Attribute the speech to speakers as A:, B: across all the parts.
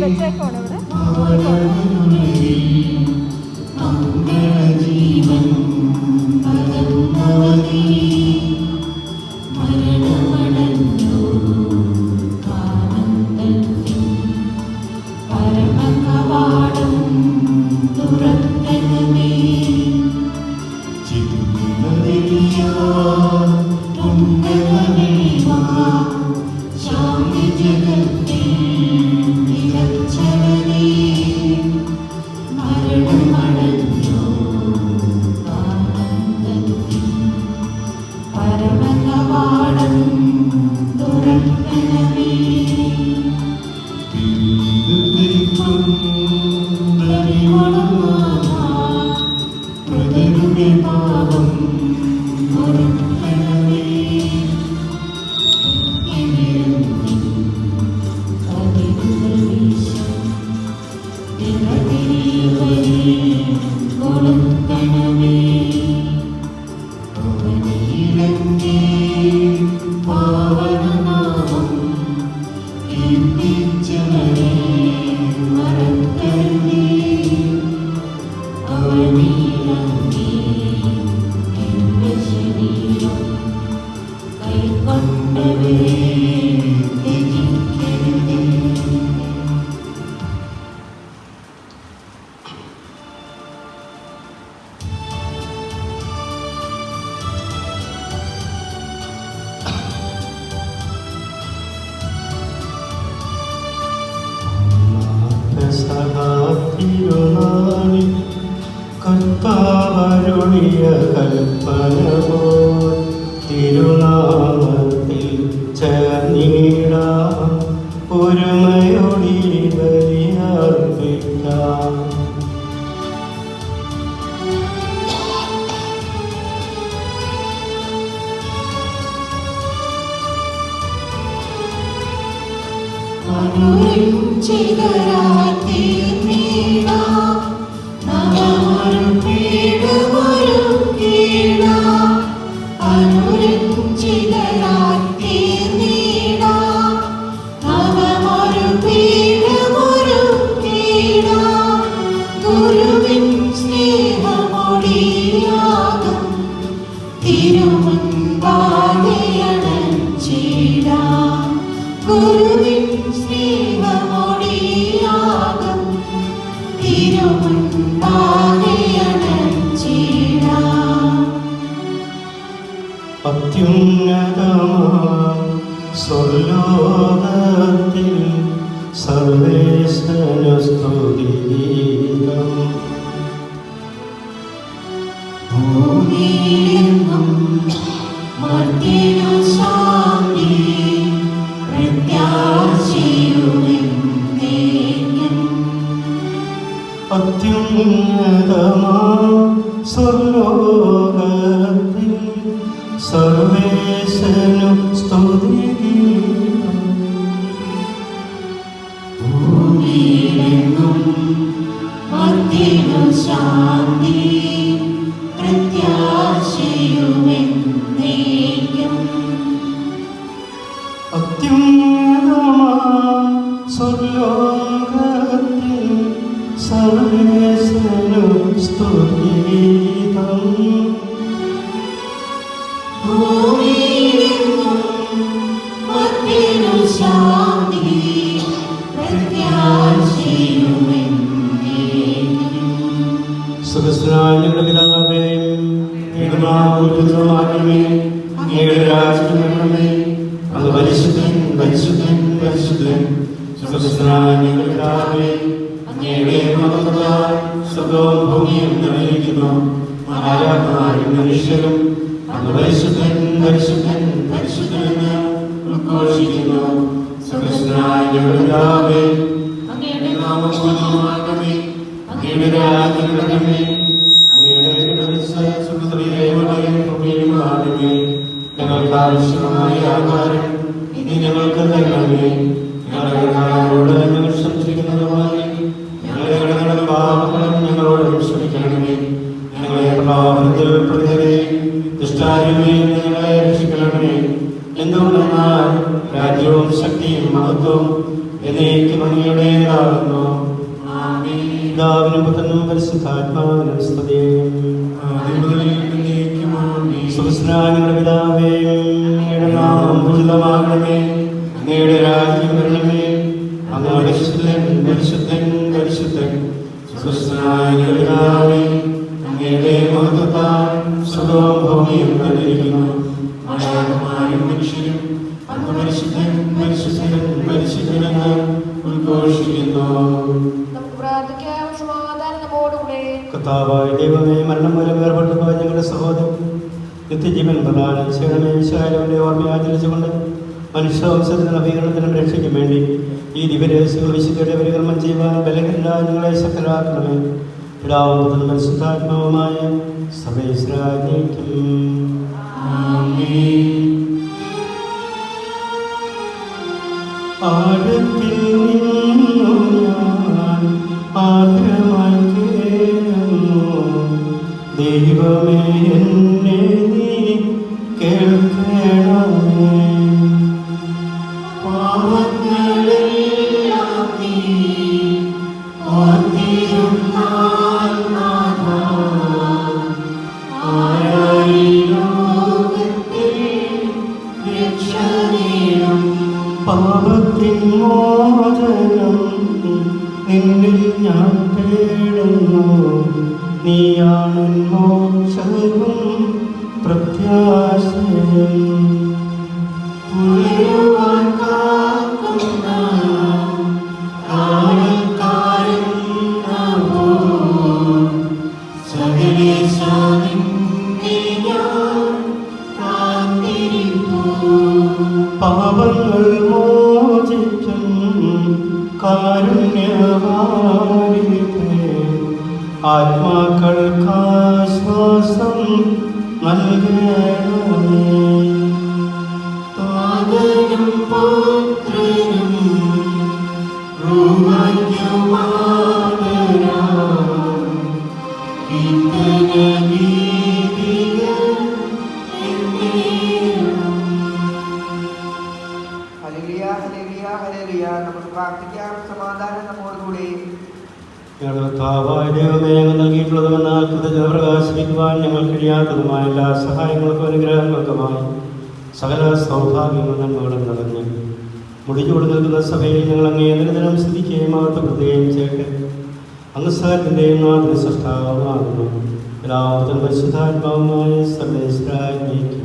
A: വെച്ചേക്കാണ് ഇവിടെ.
B: കർത്താവരുളിയ കൽപ്പനവോ തിരുനാമത്തിൽ ചേർന്നിടാം, ഒരുമയോടി ബലിയർപ്പിക്കാം. അത്യുന്നതമാം സ്വർലോകത്തിൽ സർവേശ്വരനു സ്തുതിഗീതം.
C: ഭൂമിയിലെങ്ങും മർത്യനു ശാന്തി പ്രത്യാശയുമെന്നേക്കും.
B: അത്യുന്നതമാം സ്വർലോകത്തിൽ സർവേശ്വരനു സ്തുതിഗീതം.
C: ഭൂമിയിലെങ്ങും മർത്യനു ശാന്തി പ്രത്യാശയുമെന്നേക്കും.
B: അത്യുന്നതമാം സ്വർലോകത്തിൽ സർവേശ്വരനു സ്തുതിഗീതം.
C: ഭൂമിയിലെങ്ങും മർത്യനു ശാന്തി പ്രത്യാശയുമെന്നേക്കും.
B: സുഖസ്നായ ഞങ്ങളുടെ പിതാവേ, അങ്ങയുടെ നാമം പൂജിതമാകണമേ, അങ്ങയുടെ രാജ്യം വരണമേ, അങ്ങ് പരിശുദ്ധൻ പരിശുദ്ധൻ പരിശുദ്ധൻ. സുഖസ്നായ ഞങ്ങളുടെ പിതാവേ, അങ്ങയുടെ മഹത്വത്താൽ സ്വർഗ്ഗവും ഭൂമിയും നിറഞ്ഞിരിക്കുന്നു. മാലാഖമാരും മനുഷ്യരും അങ്ങ് പരിശുദ്ധൻ പരിശുദ്ധൻ പരിശുദ്ധൻ എന്ന് ഉദ്ഘോഷിക്കുന്നു. സുഖസ്നായ ഞങ്ങളുടെ പിതാവേ, അങ്ങയുടെ നാമം പൂജിതമാകണമേ, അങ്ങയുടെ രാജ്യം വരണമേ, അങ്ങയുടെ ഞങ്ങൾക്ക് ആവശ്യമായ ആഹാരം ഇനി ഞങ്ങൾക്ക് തരണമേ. ഞങ്ങളോട് ഞങ്ങൾ ക്ഷമിച്ചിരിക്കുന്നതുപോലെ ഞങ്ങളുടെ കടങ്ങളും പാപങ്ങളും ഞങ്ങളോട് ക്ഷമിക്കണമേ. ഞങ്ങളെ പ്രലോഭനത്തിൽ പ്രതികളെ ദുഷ്ടാരൂപിയിൽ ഞങ്ങളെ രക്ഷിക്കണമേ. എന്തുകൊണ്ടെന്നാൽ രാജ്യവും ശക്തിയും മഹത്വവും എന്നേക്കും അങ്ങയുടേതാകുന്നു.
C: ആമേൻ.
B: പിതാവിനും പുത്രനും പരിശുദ്ധാത്മാവിനും സ്തുതി. സുഖസ്നാനിയുടെ പിതാവേ, അങ്ങയുടെ നാമം ഉചിതമാകണമേ, അങ്ങയുടെ രാജ്യം വരണമേ, അങ്ങയുടെ പരിശുദ്ധൻ പരിശുദ്ധൻ പരിശുദ്ധൻ. സുഖസ്നാനിയുടെ പിതാവേ, അങ്ങയുടെ മഹത്വത്താൽ സുഖവും ഭൂമിയും കണ്ടിരിക്കുന്നു. മനുഷ്യരും അങ്ങ് പരിശുദ്ധൻ പരിശുദ്ധൻ പരിശുദ്ധനെന്ന് ഉദ്ഘോഷിക്കുന്നു. കർത്താവായ ദൈവമേ, മരണം മൂലം വേർപെട്ടു പോയ ഞങ്ങളുടെ സഹോദരൻ നിത്യജീവൻ പ്രദാനം ചെയ്യണമേ. വിശാലവന്റെ ഓർമ്മ ആചരിച്ചുകൊണ്ട് മനുഷ്യവംശത്തിന് നവീകരണത്തിനും രക്ഷയ്ക്കും വേണ്ടി ഈ ദിവരഹസ്യങ്ങൾ വിശുദ്ധയുടെ പരികർമ്മം ചെയ്യുവാൻ ബലഹീനരായ ഞങ്ങളെ ശക്തരാക്കണമേ. പിതാവും പുത്രനും പരിശുദ്ധാത്മാവുമായ സർവ്വേശ്വരാജ്ഞിക്കും. ആഴത്തിൽ നിന്നു ഞാൻ ആദ്യമായി കേൾക്കുന്നു, ദൈവമേ എന്നെ നീ കേൾക്കണമേ.
C: പാവങ്ങളെല്ലാം നീ ഓർത്തിരുന്നാൽ നാഥാ, ആരായി ലോകത്തിൽ രക്ഷ നേടും.
B: പാപത്തിൻ മോചനം നിന്നിൽ ഞാൻ തേടുന്നു, നീയാണ് മോക്ഷവും പ്രത്യാശയും.
C: ഉയരുവാൻ കാക്കുന്ന കാവൽക്കാരൻ നാമോ, സകലേശാ നിന്നെ ഞാൻ കാത്തിരിപ്പൂ.
B: പാപങ്ങൾ മോചിക്കും കാരുണ്യവാരിധേ, ആത്മാക്കൾക്കാശ്വാസം നൽകണമേ.
C: താതനും പുത്രനും റൂഹായ്ക്കുമാതരാം കീർത്തനഗീതികൾ എന്നേരം.
A: ഹല്ലേലൂയ, ഹല്ലേലൂയ, ഹല്ലേലൂയ. നമുക്ക് പ്രാർത്ഥിക്കാം. സമാധാനം നമ്മോടുകൂടി.
B: ഞങ്ങളുടെ കർത്താവായ ദൈവമേ, അങ്ങ് നൽകിയിട്ടുള്ളതുമെന്നാൽ കൃതജ്ഞത പ്രകാശിപ്പിക്കുവാൻ ഞങ്ങൾ കഴിയാത്തതുമായ എല്ലാ സഹായങ്ങൾക്കും അനുഗ്രഹങ്ങൾക്കുമായി സകല സൗഭാഗ്യങ്ങളും നന്മകളും നടന്നു മുടിചൂട് നിൽക്കുന്ന സഭയിൽ ഞങ്ങൾ അങ്ങേ നിരന്തരം സ്തുതിക്കുകയും മഹത്വപ്പെടുത്തുകയും ചെയ്യട്ടെ. അങ്ങ് സകലത്തിൻ്റെയും നാഥനും സൃഷ്ടാവുമാകുന്നു. പിതാവും പരിശുദ്ധാത്മാവുമായ സർവ്വേശ്വരാജ്ഞിക്കും.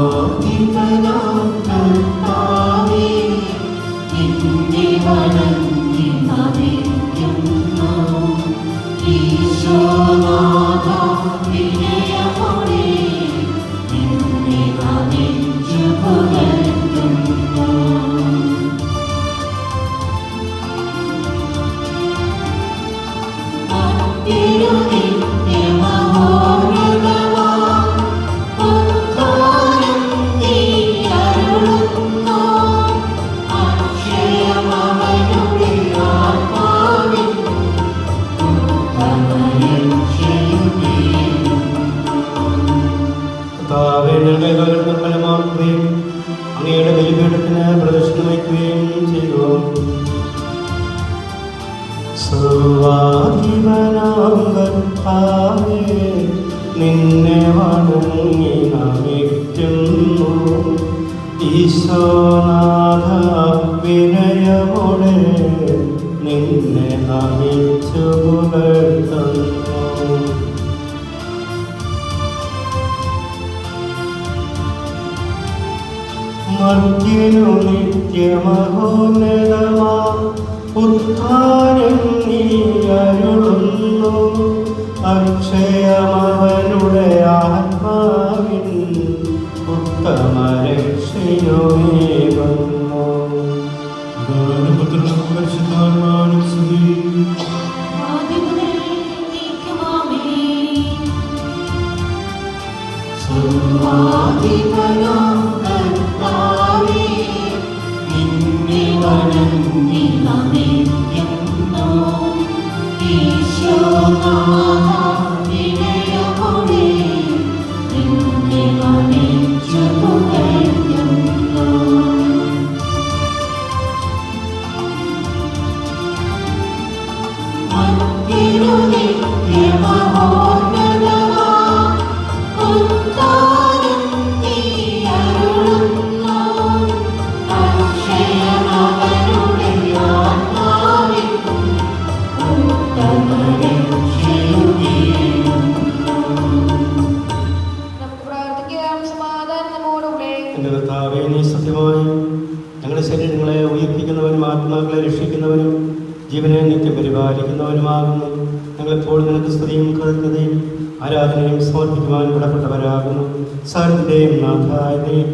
C: സർവ്വാധിപനാം കർത്താവേ, നിന്നെ വണങ്ങി നമിക്കുന്നു. ഈശോനാഥാ, വിനയമോടെ നിന്നെ നമിച്ചു പുകഴ്ത്തുന്നു. നിത്യമഹോന്നതമാം ഉദ്ധാനം നീ അരുളുന്നു. അക്ഷയമവനുടെ ആത്മാവിൻ ഉത്തമരക്ഷയുമേകുന്നു.
B: കർത്താവേ, ഞങ്ങളുടെ കൈകൾ നിർമ്മലമാക്കുകയും അങ്ങയുടെ ബലിപീഠത്തിന് പ്രദക്ഷിണം വയ്ക്കുകയും ചെയ്തു. സർവാധിപനാം കർത്താവേ, നിന്നെ വണങ്ങി നമിക്കുന്നു. ഈശോനാഥ, വിനയമോടെ നിന്നെ നമിച്ചു പുകഴ്ത്തുന്നു. മർത്യനു നിത്യമഹോന്നതമാ ഉദ്ധാനം നീ അരുളുന്നു. അക്ഷയമവനുടെ ആത്മാവിൻ ഉത്തമരക്ഷയുമേകുന്നു.
C: സർവാധിപനാം കർത്താവേ, നിന്നെ വണങ്ങി നമിക്കുന്നു.
B: ജീവനെ നിത്യം പരിപാലിക്കുന്നവനുമാകുന്നു. ഞങ്ങളെപ്പോൾ നിനക്ക് സ്തുതിയും കൃതജ്ഞതയും ആരാധനയും സമർപ്പിക്കുവാൻ വിടപ്പെട്ടവരാകുന്നു. സർവ്വത്തിന്റെയും നാഥായ ദൈവം.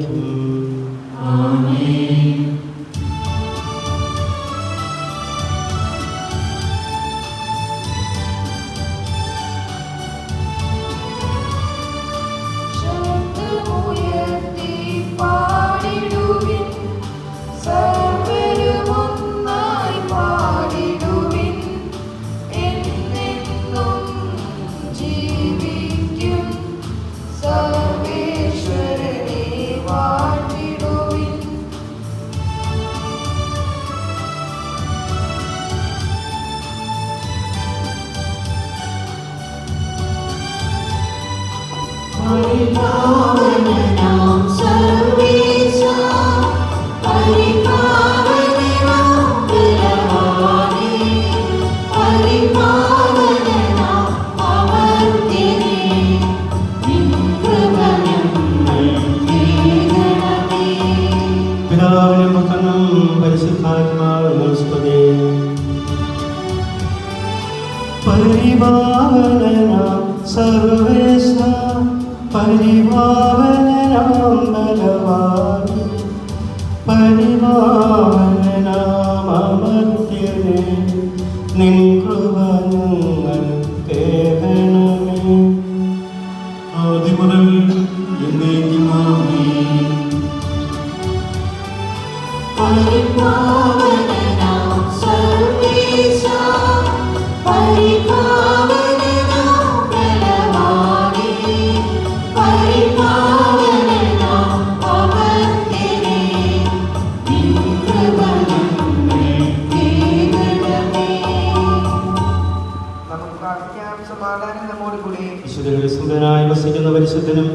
B: പരിശുദ്ധനും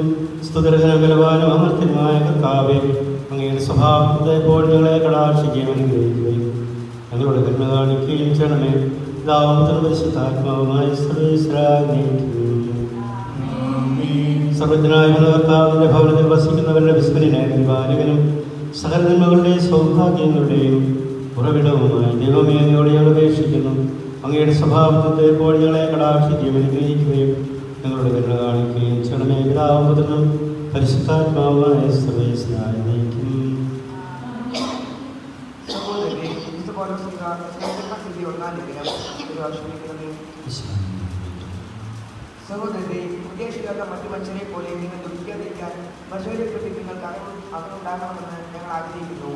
B: സ്തുതിർഹനം ബലവാനും അമർത്യനുമായ കർത്താവേ, അങ്ങയുടെ സ്വഭാവത്തെ ഇപ്പോൾ ഞങ്ങളെ കടാക്ഷിക്കുകയും അനുഗ്രഹിക്കുകയും ഞങ്ങളുടെ കരുണ കാണിക്കുകയും ചെയ്യണമേ. പിതാവും പരിശുദ്ധാത്മാവുമായി സർവജ്ഞനായ കർത്താവിന്റെ ഭവനത്തിൽ വസിക്കുന്നവരുടെ വിസ്മരനായ പരിപാലകനും സകല നന്മകളുടെ സൗഭാഗ്യങ്ങളുടെയും ഉറവിടവുമായി ദൈവമേ, അങ്ങയോട് ഞങ്ങൾ അപേക്ഷിക്കുന്നു. അങ്ങയുടെ സ്വഭാവത്തെ ഇപ്പോൾ ഞങ്ങളെ കടാക്ഷിക്കുകയും അനുഗ്രഹിക്കുകയും ഞങ്ങളുടെ കരുണ കാണിക്കുകയും ചെയ്യണമേ. പിതാവും പരിശുദ്ധാത്മാവുമായ സർവേശ്വരനായ ദൈവം.
A: സഹോദരരെ, ഉദ്ദേശിക്കാത്ത മറ്റു മനുഷ്യരെ പോലെ നിങ്ങൾ ദുഃഖിക്കാതിരിക്കാൻ മനുഷ്യരെപ്പറ്റി നിങ്ങൾക്ക് അറിവുണ്ടാകണമെന്ന് ഞങ്ങൾ ആഗ്രഹിക്കുന്നു.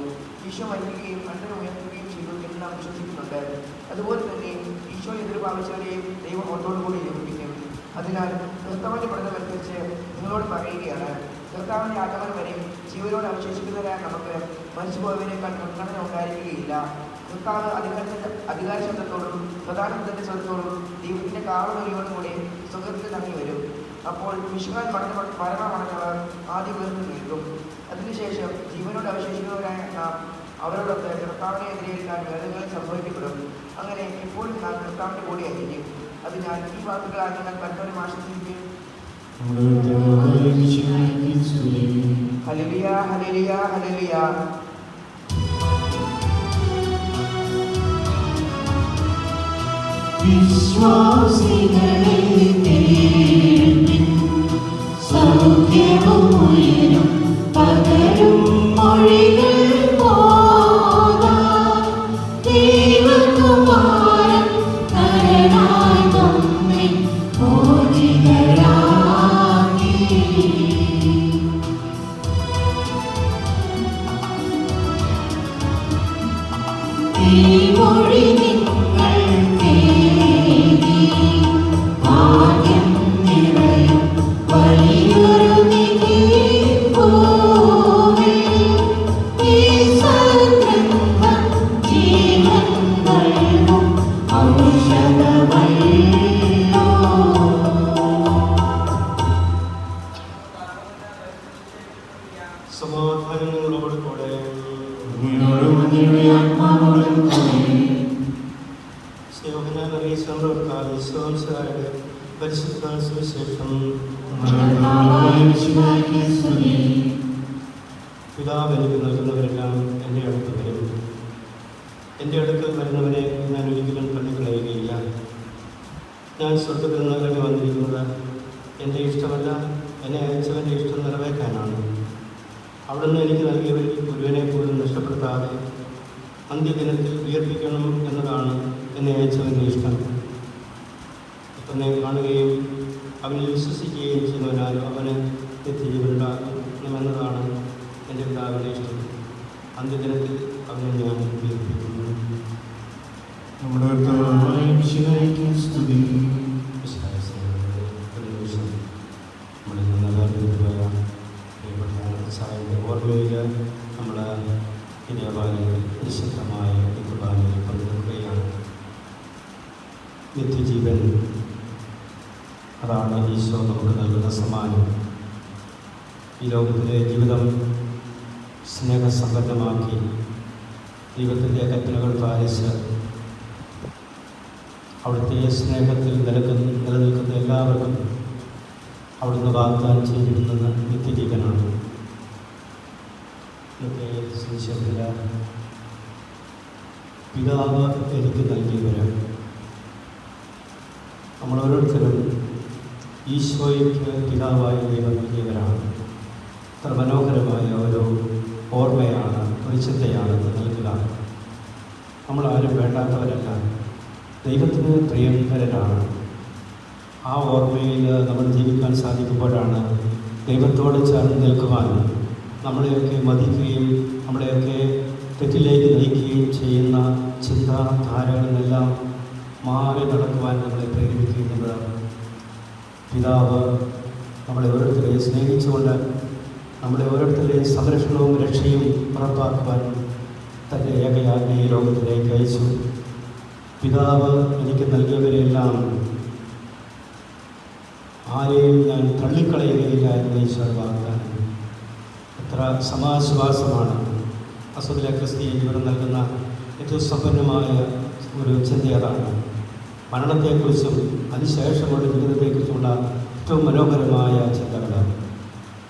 A: ഈശോ മരിക്കുകയും മണ്ണിനെ ഉയർത്തുകയും ചെയ്തു എന്ന് നാം വിശ്വസിക്കുന്നുണ്ട്. അതുപോലെ തന്നെ ഈശോ എതിർഭാവിച്ചവരെയും ദൈവം ഒന്നോടുകൂടി ലഭിക്കും. അതിനാൽ കർത്താവിന്റെ പഠനമനുസരിച്ച് നിങ്ങളോട് പറയുകയാണ്, കർത്താവിന്റെ ആഗമനം വരെ ജീവനോട് അവശേഷിക്കുന്നവരായ നമുക്ക് മരിച്ചുപോയവരെക്കാൾ മുൻഗണന ഉണ്ടായിരിക്കുകയില്ല. കർത്താവ് അധികാരശബ്ദത്തോടും പ്രധാനമന്ത്രിയുടെ സ്വരത്തോടും ദൈവത്തിന്റെ കാവലൊലിയോടും കൂടി സ്വർഗ്ഗത്തിൽ തങ്ങി വരും. അപ്പോൾ വിശുദ്ധൻ മരണമടഞ്ഞവർ ആദ്യം ഉയർന്നു നിൽക്കും. അതിനുശേഷം ജീവനോട് അവശേഷിക്കുന്നവരായ നാം അവരോടൊത്ത് കർത്താവിനെ എതിരേൽക്കാൻ വേദനകൾ സംഭവിക്കപ്പെടും. അങ്ങനെ എപ്പോഴും നാം കർത്താവിന്റെ കൂടെ ആയിരിക്കും. അതിനാൽ ഈ വാക്കുകളാൽ നിങ്ങൾ പരസ്പരം ആശ്വസിക്കും. ഹല്ലേലൂയ, ഹല്ലേലൂയ, ഹല്ലേലൂയ.
C: വിശ്വാസികളെ കേൾപ്പിൻ, സൗഖ്യവും ഉയരും പകരും മൊഴികൾ പോകാം. ദൈവകുമാരൻ നരനായി നമ്മെ മോചിതരാക്കി. ഈ മൊഴി നിങ്ങൾ കേൾവി ആത്മാവോടും കൂടെ
B: പരിശുദ്ധ സുവിശേഷം.
C: കർത്താവായ മിശിഹായ്ക്ക് സ്തുതി.
B: പിതാവ് എനിക്ക് നൽകുന്നവരെല്ലാം എൻ്റെ അടുത്ത് വരും. എൻ്റെ അടുക്കൽ വരുന്നവരെ ഞാൻ ഒരിക്കലും തള്ളിക്കളയുകയില്ല. ഞാൻ സ്വർഗ്ഗത്തിൽ നിന്ന് ഇറങ്ങി വന്നിരിക്കുന്നത് എൻ്റെ ഇഷ്ടമല്ല, എന്നെ അയച്ചവൻ്റെ ഇഷ്ടം നിറവേറ്റാനാണ്. അവിടുന്ന് എനിക്ക് നൽകിയവരിൽ ഒരുവനെ പോലും നഷ്ടപ്പെടുത്താതെ അന്ത്യദിനത്തിൽ ഉയർപ്പിക്കണം എന്നതാണ് എന്നെ അയച്ചവൻ്റെ ഇഷ്ടം. തന്നെ കാണുകയും അവനിൽ വിശ്വസിക്കുകയും ചെയ്യുന്നവനാൽ അവന് നിത്യജീവനുണ്ടാകുമെന്നതാണ് എൻ്റെ പിതാവിൻ്റെ ഇഷ്ടം. അന്ത്യദിനത്തിൽ അവനെ ഞാൻ ഉയർപ്പിക്കുന്നു.
C: നമ്മുടെ കർത്താവായ മിശിഹായ്ക്ക് സ്തുതി.
B: നമ്മളിൽ നിന്ന് വേർതിരിച്ചുപോയ ഓർമ്മയിൽ നമ്മൾ ഈ ദേവാലയത്തിൽ നിശബ്ദമായ ഈ കുർബാനയിൽ പങ്കെടുക്കുകയാണ്. നിത്യജീവൻ, അതാണ് ഈശോ നമുക്ക് നൽകുന്ന സമ്മാനം. ഈ ലോകത്തിലെ ജീവിതം സ്നേഹസമ്പന്നമാക്കി ദൈവത്തിൻ്റെ കൽപ്പനകൾ പാലിച്ച് അവിടുത്തെ സ്നേഹത്തിൽ നിലനിൽക്കുന്ന എല്ലാവർക്കും അവിടുന്ന് വാഗ്ദാനം ചെയ്തിരുന്നത് നിത്യജീവനാണ്. ഇന്നത്തെ സുവിശേഷത്തിൽ പിതാവ് എനിക്ക് നൽകിയവർ, നമ്മളോരോരുത്തരും ഈശോയ്ക്ക് പിതാവായ ദൈവം നൽകിയവരാണ്. അത്ര മനോഹരമായ ഒരു ഓർമ്മയാണ്, ഒരു ചിന്തയാണ് നൽകുക. നമ്മളാരും വേണ്ടാത്തവരല്ല, ദൈവത്തിന് പ്രിയങ്കരരാണ്. ആ ഓർമ്മയിൽ നമ്മൾ ജീവിക്കാൻ സാധിക്കുമ്പോഴാണ് ദൈവത്തോട് ചേർന്ന് നിൽക്കുവാൻ, നമ്മളെയൊക്കെ മതിക്കുകയും നമ്മളെയൊക്കെ തെറ്റിലേക്ക് നയിക്കുകയും ചെയ്യുന്ന ചിന്താധാരകളിലെല്ലാം മാറി നടക്കുവാൻ നമ്മളെ പ്രേരിപ്പിക്കുന്നത്. പിതാവ് നമ്മളെ ഓരോരുത്തരെയും സ്നേഹിച്ചുകൊണ്ട് നമ്മളെ ഓരോരുത്തരുടെയും സംരക്ഷണവും രക്ഷയും ഉറപ്പാക്കുവാൻ തൻ്റെ ഏകയാജ്ഞയെ ലോകത്തിലേക്ക് അയച്ചു. പിതാവ് എനിക്ക് നൽകിയവരെല്ലാം ആരെയും ഞാൻ തള്ളിക്കളയുകയില്ല എന്ന് ഈശോ വാഗ്ദാനം. എത്ര സമാശ്വാസമാണ് അസുഖിലെ ക്രിസ്തീയ ജീവിതം നൽകുന്ന ഏറ്റവും സമ്പന്നമായ ഒരു ചിന്ത. അതാണ് മരണത്തെക്കുറിച്ചും അതിശേഷമുള്ള ജീവിതത്തെക്കുറിച്ചുമുള്ള ഏറ്റവും മനോഹരമായ ചിന്തകൾ.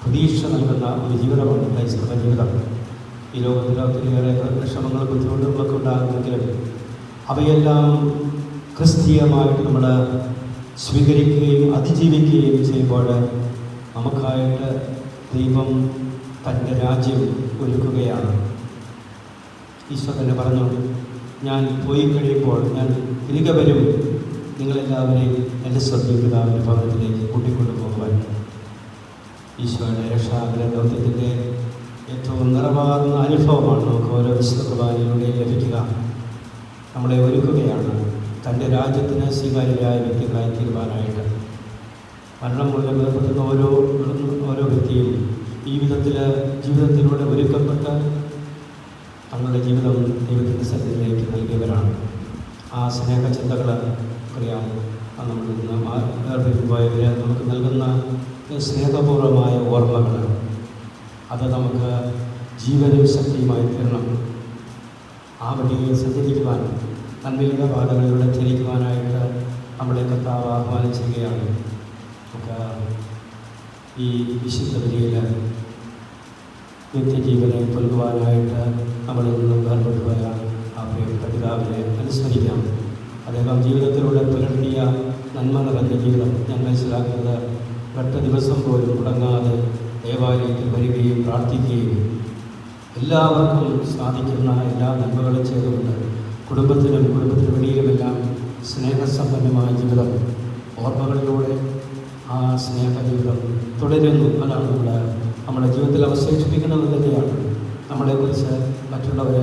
B: പ്രതീക്ഷ നൽകുന്ന ഒരു ജീവിതമാണ് ക്രൈസ്തവ ജീവിതം. ഈ ലോകത്തിൽ ഒത്തിരിയേറെ വിഷമങ്ങളും ബുദ്ധിമുട്ടുകളൊക്കെ ഉണ്ടാകുമെങ്കിലും അവയെല്ലാം ക്രിസ്തീയമായിട്ട് നമ്മൾ സ്വീകരിക്കുകയും അതിജീവിക്കുകയും ചെയ്യുമ്പോൾ നമുക്കായിട്ട് ദൈവം തൻ്റെ രാജ്യം ഒരുക്കുകയാണ്. ഈശോ തന്നെ പറഞ്ഞു, ഞാൻ പോയി കഴിയുമ്പോൾ ഞാൻ തിരികെ വരും, നിങ്ങളെല്ലാവരെയും എൻ്റെ സ്വർഗ്ഗീയ പിതാവിൻ്റെ ഭവനത്തിലേക്ക് കൂട്ടിക്കൊണ്ടു പോകുവാൻ. ഈശോയുടെ രക്ഷാകര ദൗത്യത്തിൻ്റെ ഏറ്റവും നിറവാർന്ന അനുഭവമാണ് നമുക്ക് ഓരോ വിശുദ്ധ കുർബാനയിലൂടെയും ലഭിക്കുക. നമ്മളെ ഒരുക്കുകയാണ് തൻ്റെ രാജ്യത്തിന് സ്വീകാര്യരായ വ്യക്തികളായി തീരുവാനായിട്ട്. മരണം മൂലം വേർപെടുന്ന ഓരോ വ്യക്തിയും ജീവിതത്തിലൂടെ ഒരുക്കപ്പെട്ട് തങ്ങളുടെ ജീവിതം ദൈവത്തിൻ്റെ സന്നിധിയിലേക്ക് നൽകിയവരാണ്. ആ സ്നേഹചിന്തകൾ അറിയാം. നമ്മൾ വേർപിരിഞ്ഞുപോയവരെ നമുക്ക് നൽകുന്ന സ്നേഹപൂർവമായ ഓർമ്മകൾ, അത് നമുക്ക് ജീവനും ശക്തിയുമായി തീരണം. ആ വഴിയെ സഞ്ചരിക്കുവാൻ, നന്മയുടെ പാതകളിലൂടെ ചരിക്കുവാനായിട്ട് നമ്മളെ കർത്താവ് ആഹ്വാനം ചെയ്യുകയാണ്. നമുക്ക് ഈ വിശുദ്ധ ബലിയിൽ നിത്യജീവനെ പുൽകുവാനായിട്ട് നമ്മളിൽ നിന്നും വേർപെട്ടുപോയ ആ പ്രിയപ്പെട്ട പിതാവിനെ അനുസ്മരിക്കാം. അദ്ദേഹം ജീവിതത്തിലൂടെ പുലർത്തിയ നന്മ നിറഞ്ഞ ജീവിതം ഞാൻ മനസ്സിലാക്കുന്നത്, ഒറ്റ ദിവസം പോലും മുടങ്ങാതെ ദേവാലയത്തിൽ വരികയും പ്രാർത്ഥിക്കുകയും എല്ലാവർക്കും സാധിക്കുന്ന എല്ലാ നന്മകളും ചെയ്തുകൊണ്ട് കുടുംബത്തിന് വെളിയിലുമെല്ലാം സ്നേഹസമ്പന്നമായ ജീവിതം, ഓർമ്മകളിലൂടെ ആ സ്നേഹ ജീവിതം തുടരുന്നു. അതാണ് നമ്മുടെ ജീവിതത്തിൽ അവശേഷിപ്പിക്കുന്നത് തന്നെയാണ്. നമ്മളെക്കുറിച്ച് മറ്റുള്ളവർ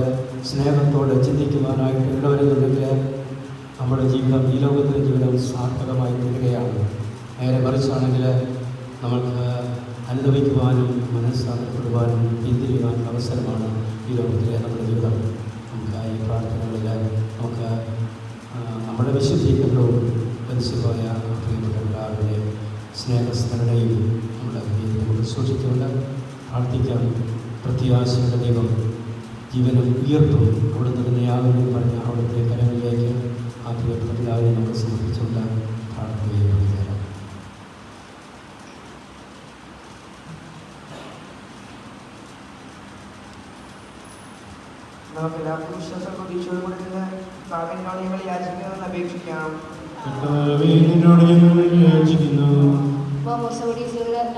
B: സ്നേഹത്തോടെ ചിന്തിക്കുവാനായിട്ട് ഇടവരുന്നുണ്ടെങ്കിൽ നമ്മുടെ ജീവിതം, ഈ ലോകത്തിലെ ജീവിതം സാർത്ഥകമായി തീരുകയാണ്. നേരെ മറിച്ചാണെങ്കിൽ നമുക്ക് അനുഭവിക്കുവാനും മനസ്സാക്കപ്പെടുവാനും പിന്തിരിയുവാനും അവസരമാണ് ഈ ലോകത്തിലെ നമ്മുടെ ജീവിതം. നമുക്ക് ഈ പ്രാർത്ഥനകളിൽ നമുക്ക് നമ്മുടെ വിശുദ്ധീകരണവും പരിശുദ്ധമായ പ്രിയപ്പെട്ട പിതാവിൻ്റെ സ്നേഹസ്മരണയും നമ്മുടെ ജീവിതത്തിൽ സൂക്ഷിച്ചുകൊണ്ട് പ്രാർത്ഥിക്കാം. പ്രത്യാശയുടെ ദൈവം ജീവനും ഉയർപ്പും അവിടുന്ന് തന്നെയാകുമെന്ന് പറഞ്ഞ അവിടുത്തെ കരങ്ങളിലേക്ക് ആ പ്രിയപ്പെട്ട നമുക്ക് സമർപ്പിച്ചുകൊണ്ട് പ്രാർത്ഥനയെ വിളിക്കാം.
A: നമുക്കെല്ലാവർക്കും വിശ്വാസം പ്രതീക്ഷയോട് കൂടി നിന്ന് പ്രാർത്ഥനയോടെ ഞങ്ങൾ യാചിക്കണമെന്ന് അപേക്ഷിക്കാം.
C: നിന്നോട് ഞങ്ങൾ യാചിക്കുന്നു.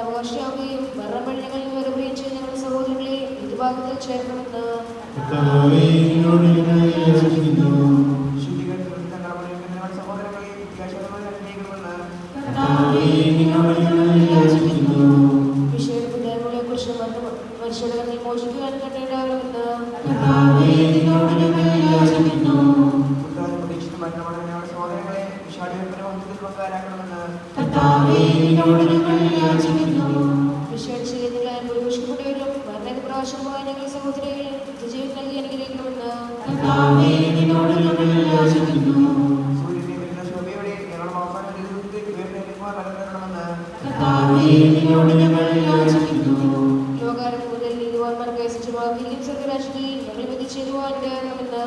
D: അവകാശിയാവുകയും മരണം വഴി ഞങ്ങൾ വേർപിരിയും ചെയ്ത ഞങ്ങളുടെ സഹോദരങ്ങളെ വിധുഭാഗത്തിൽ ചേർക്കണമെന്ന്
A: ശുദ്ധീകരണത്തിൽ ഞങ്ങളുടെ സഹോദരങ്ങളെ വിദ്യാശാലമായി അനുഗ്രഹിക്കണമെന്ന്
D: വിഷയങ്ങളെ കുറിച്ച് മനുഷ്യരെ മോചിക്കുവാൻ കണ്ടേണ്ടാകണമെന്ന്
A: പ്രതീക്ഷിത മരണമാണ് ഞങ്ങളുടെ സഹോദരങ്ങളെ വിഷാടികരുടെ വംശത്തിൽ പങ്കാരാക്കണമെന്ന്
D: വിഷയങ്ങളെ ഭൂരിപക്ഷപ്പെട്ടവരും മരണ പ്രാവശ്യമായ ഞങ്ങളുടെ സഹോദരങ്ങളെ ജീവൻ നൽകി അനുഗ്രഹിക്കണമെന്ന്
A: സൂര്യനെ വരുന്ന ശോഭയോടെ ഞങ്ങളുടെ അവസാന ജീവിതത്തിൽ ഉയർന്നെടുക്കുവാൻ നൽകണമെന്ന്
D: ലോകാരം മുതൽ നീതിവാന്മാർക്ക് സജ്ജമാക്കിയിരിക്കും സർവരാശിയിൽ ഞങ്ങൾ എത്തിച്ചേരുവാൻ ഇടയാകണമെന്ന്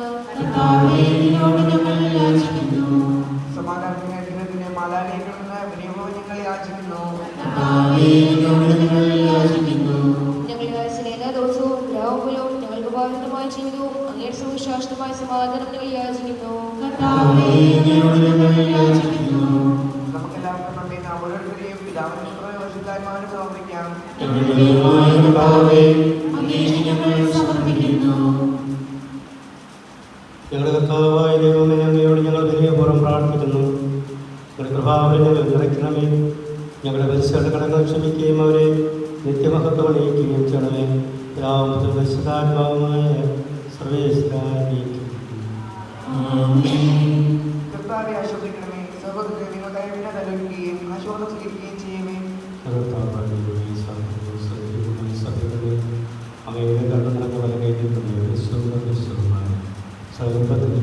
A: സമാധാനത്തിന് ദിനത്തിന് മാലാലേഖണമെന്ന് വിനിയോഗം ഞങ്ങൾ യാചിക്കുന്നു.
D: ഞങ്ങളുടെ വയസ്സിലെ എല്ലാ ദിവസവും രാവുപോലും ഞങ്ങൾക്ക് ബാധിതമായ ജീവിതവും അങ്ങയുടെ സുവിശാശ്വതമായ സമാധാനം ഞങ്ങൾ യാചിക്കുന്നു.
A: നമുക്കെല്ലാവർക്കും നമ്മെ നാം ഓരോരുത്തരെയും പിതാവിനും പുത്രനും പരിശുദ്ധാത്മാവിനും സമർപ്പിക്കാം.
B: ഞങ്ങളുടെ കർത്താവായ ദൈവമേ, അങ്ങയോട് ഞങ്ങൾ വിനയപൂർവ്വം പ്രാർത്ഥിക്കുന്നു. ഞങ്ങളുടെ കൃപാവരെ ഞങ്ങൾ നിറയ്ക്കണമേ. ഞങ്ങളുടെ പരിശുദ്ധ കടങ്ങൾ ക്ഷമിക്കുകയും അവരെ നിത്യമഹത്വം അണിയിക്കുകയും ചെയ്യണമേ. പിതാവും പരിശുദ്ധാത്മാവുമായ സർവേശ്വരായ
A: കർത്താവെ ആശ്വസിക്കണമേ. സഹോദരരെ നിങ്ങളുടെ വീണ തലവിക്കുകയും ആശ്വാസം സ്വീകരിക്കുകയും ചെയ്യമേ.
B: അങ്ങയുടെ കണ്ടു നടന്ന പല കൈകളുമായ സർവ്വത്തിന്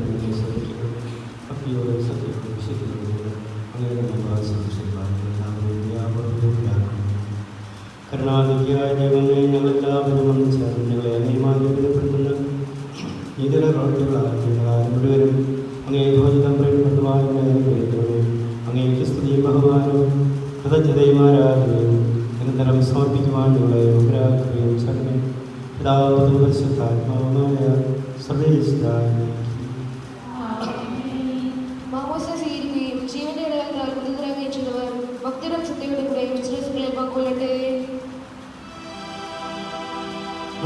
B: ഭക്തിയോടെ സത്യത്തോടെ വിശുദ്ധിയോടെ അങ്ങയുടെ കരുണാനിധിയായ ദൈവമേ, ഞങ്ങളെല്ലാവരും ഒന്ന് ചേർന്ന് ഞങ്ങളെ അനേകമായി ബന്ധപ്പെടുത്തുന്ന നീതിയുടെ പ്രവർത്തികളാക്കി ഞങ്ങളാരും മുഴുവനും അങ്ങേ ഭോജിതം പ്രേമപ്പെടുവാൻ അനുഗ്രഹിക്കണമേ. അങ്ങേക്ക് സ്തുതിയും ബഹുമാനവും കൃതജ്ഞതയുമാരാകുകയും നിരന്തരം സമർപ്പിക്കുവാൻ ഞങ്ങളെ ഉപരാക്കുകയും ചെയ്യണമേ. പിതാവും പരിശുദ്ധാത്മാവുമായ സർവേശ്വരായ
D: മാമോസ സ്വീകരിക്കുകയും ജീവന്റെ ഇടയാൽ മുതിർന്നവയും ചെയ്തവർ ഭക്തരും സത്യയുടെ കൂടെ വിശ്വാസങ്ങളെ പങ്കുകൊള്ളട്ടെ.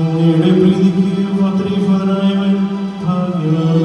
C: അങ്ങയുടെ പ്രീതിക്ക് പാത്രീഫലനായവൻ ഭാഗ്യവാൻ.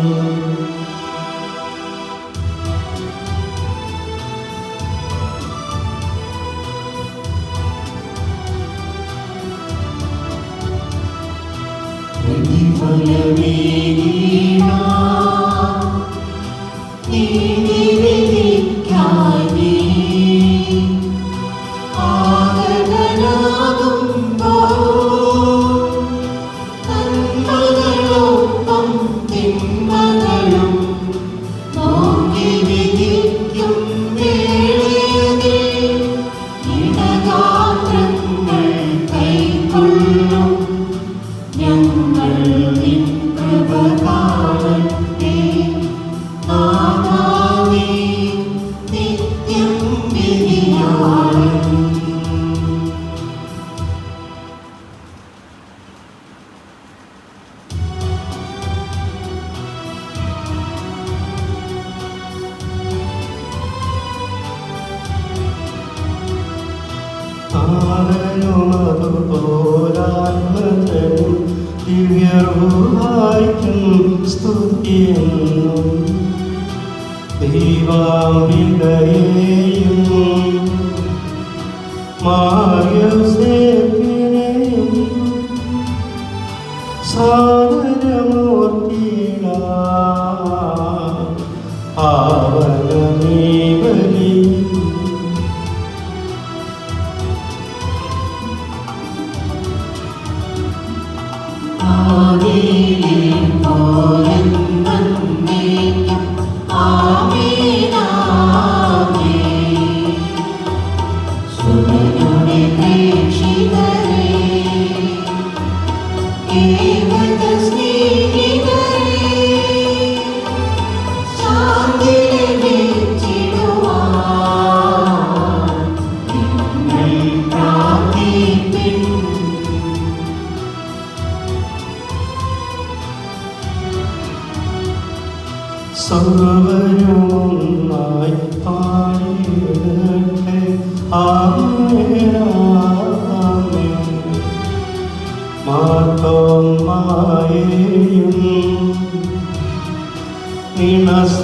E: Amen.
B: സർവരുമൊന്നായി പാടിയിടട്ടെ. ആമേൻ, ആമേൻ. മാർത്തോമായെയും നിണസാക്ഷികളെയും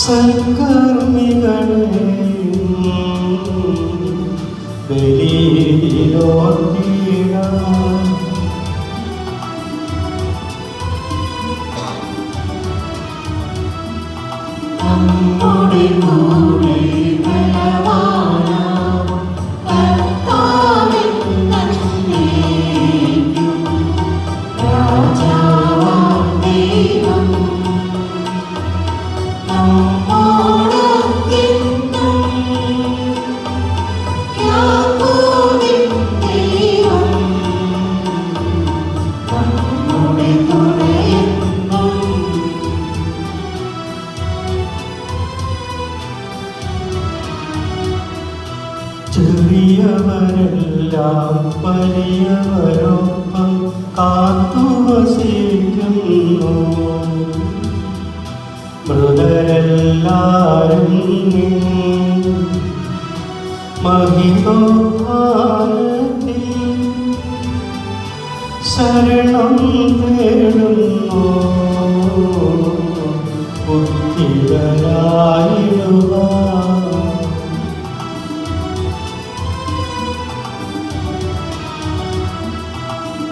B: സൽക്കർമ്മികളെയും ബലിയിലോർത്തിടാം.
C: നമ്മുടെ കൂടെ ബലവാനാം കർത്താവിൻ നന്ദിയും രാജാവാം ദൈവം നമ്മോടൊത്തെന്നും യാക്കോബിൻ ദൈവം നമ്മുടെ തുണയെന്നും.
B: ചെറിയവരെല്ലാം വലിയവരൊപ്പം കാത്തുവസിക്കുന്നു. മൃതരെല്ലാരും നിൻ മഹിമോഹാരത്തിൽ ശരണം തേടുന്നു. ബുദ്ധിതരായിടുക.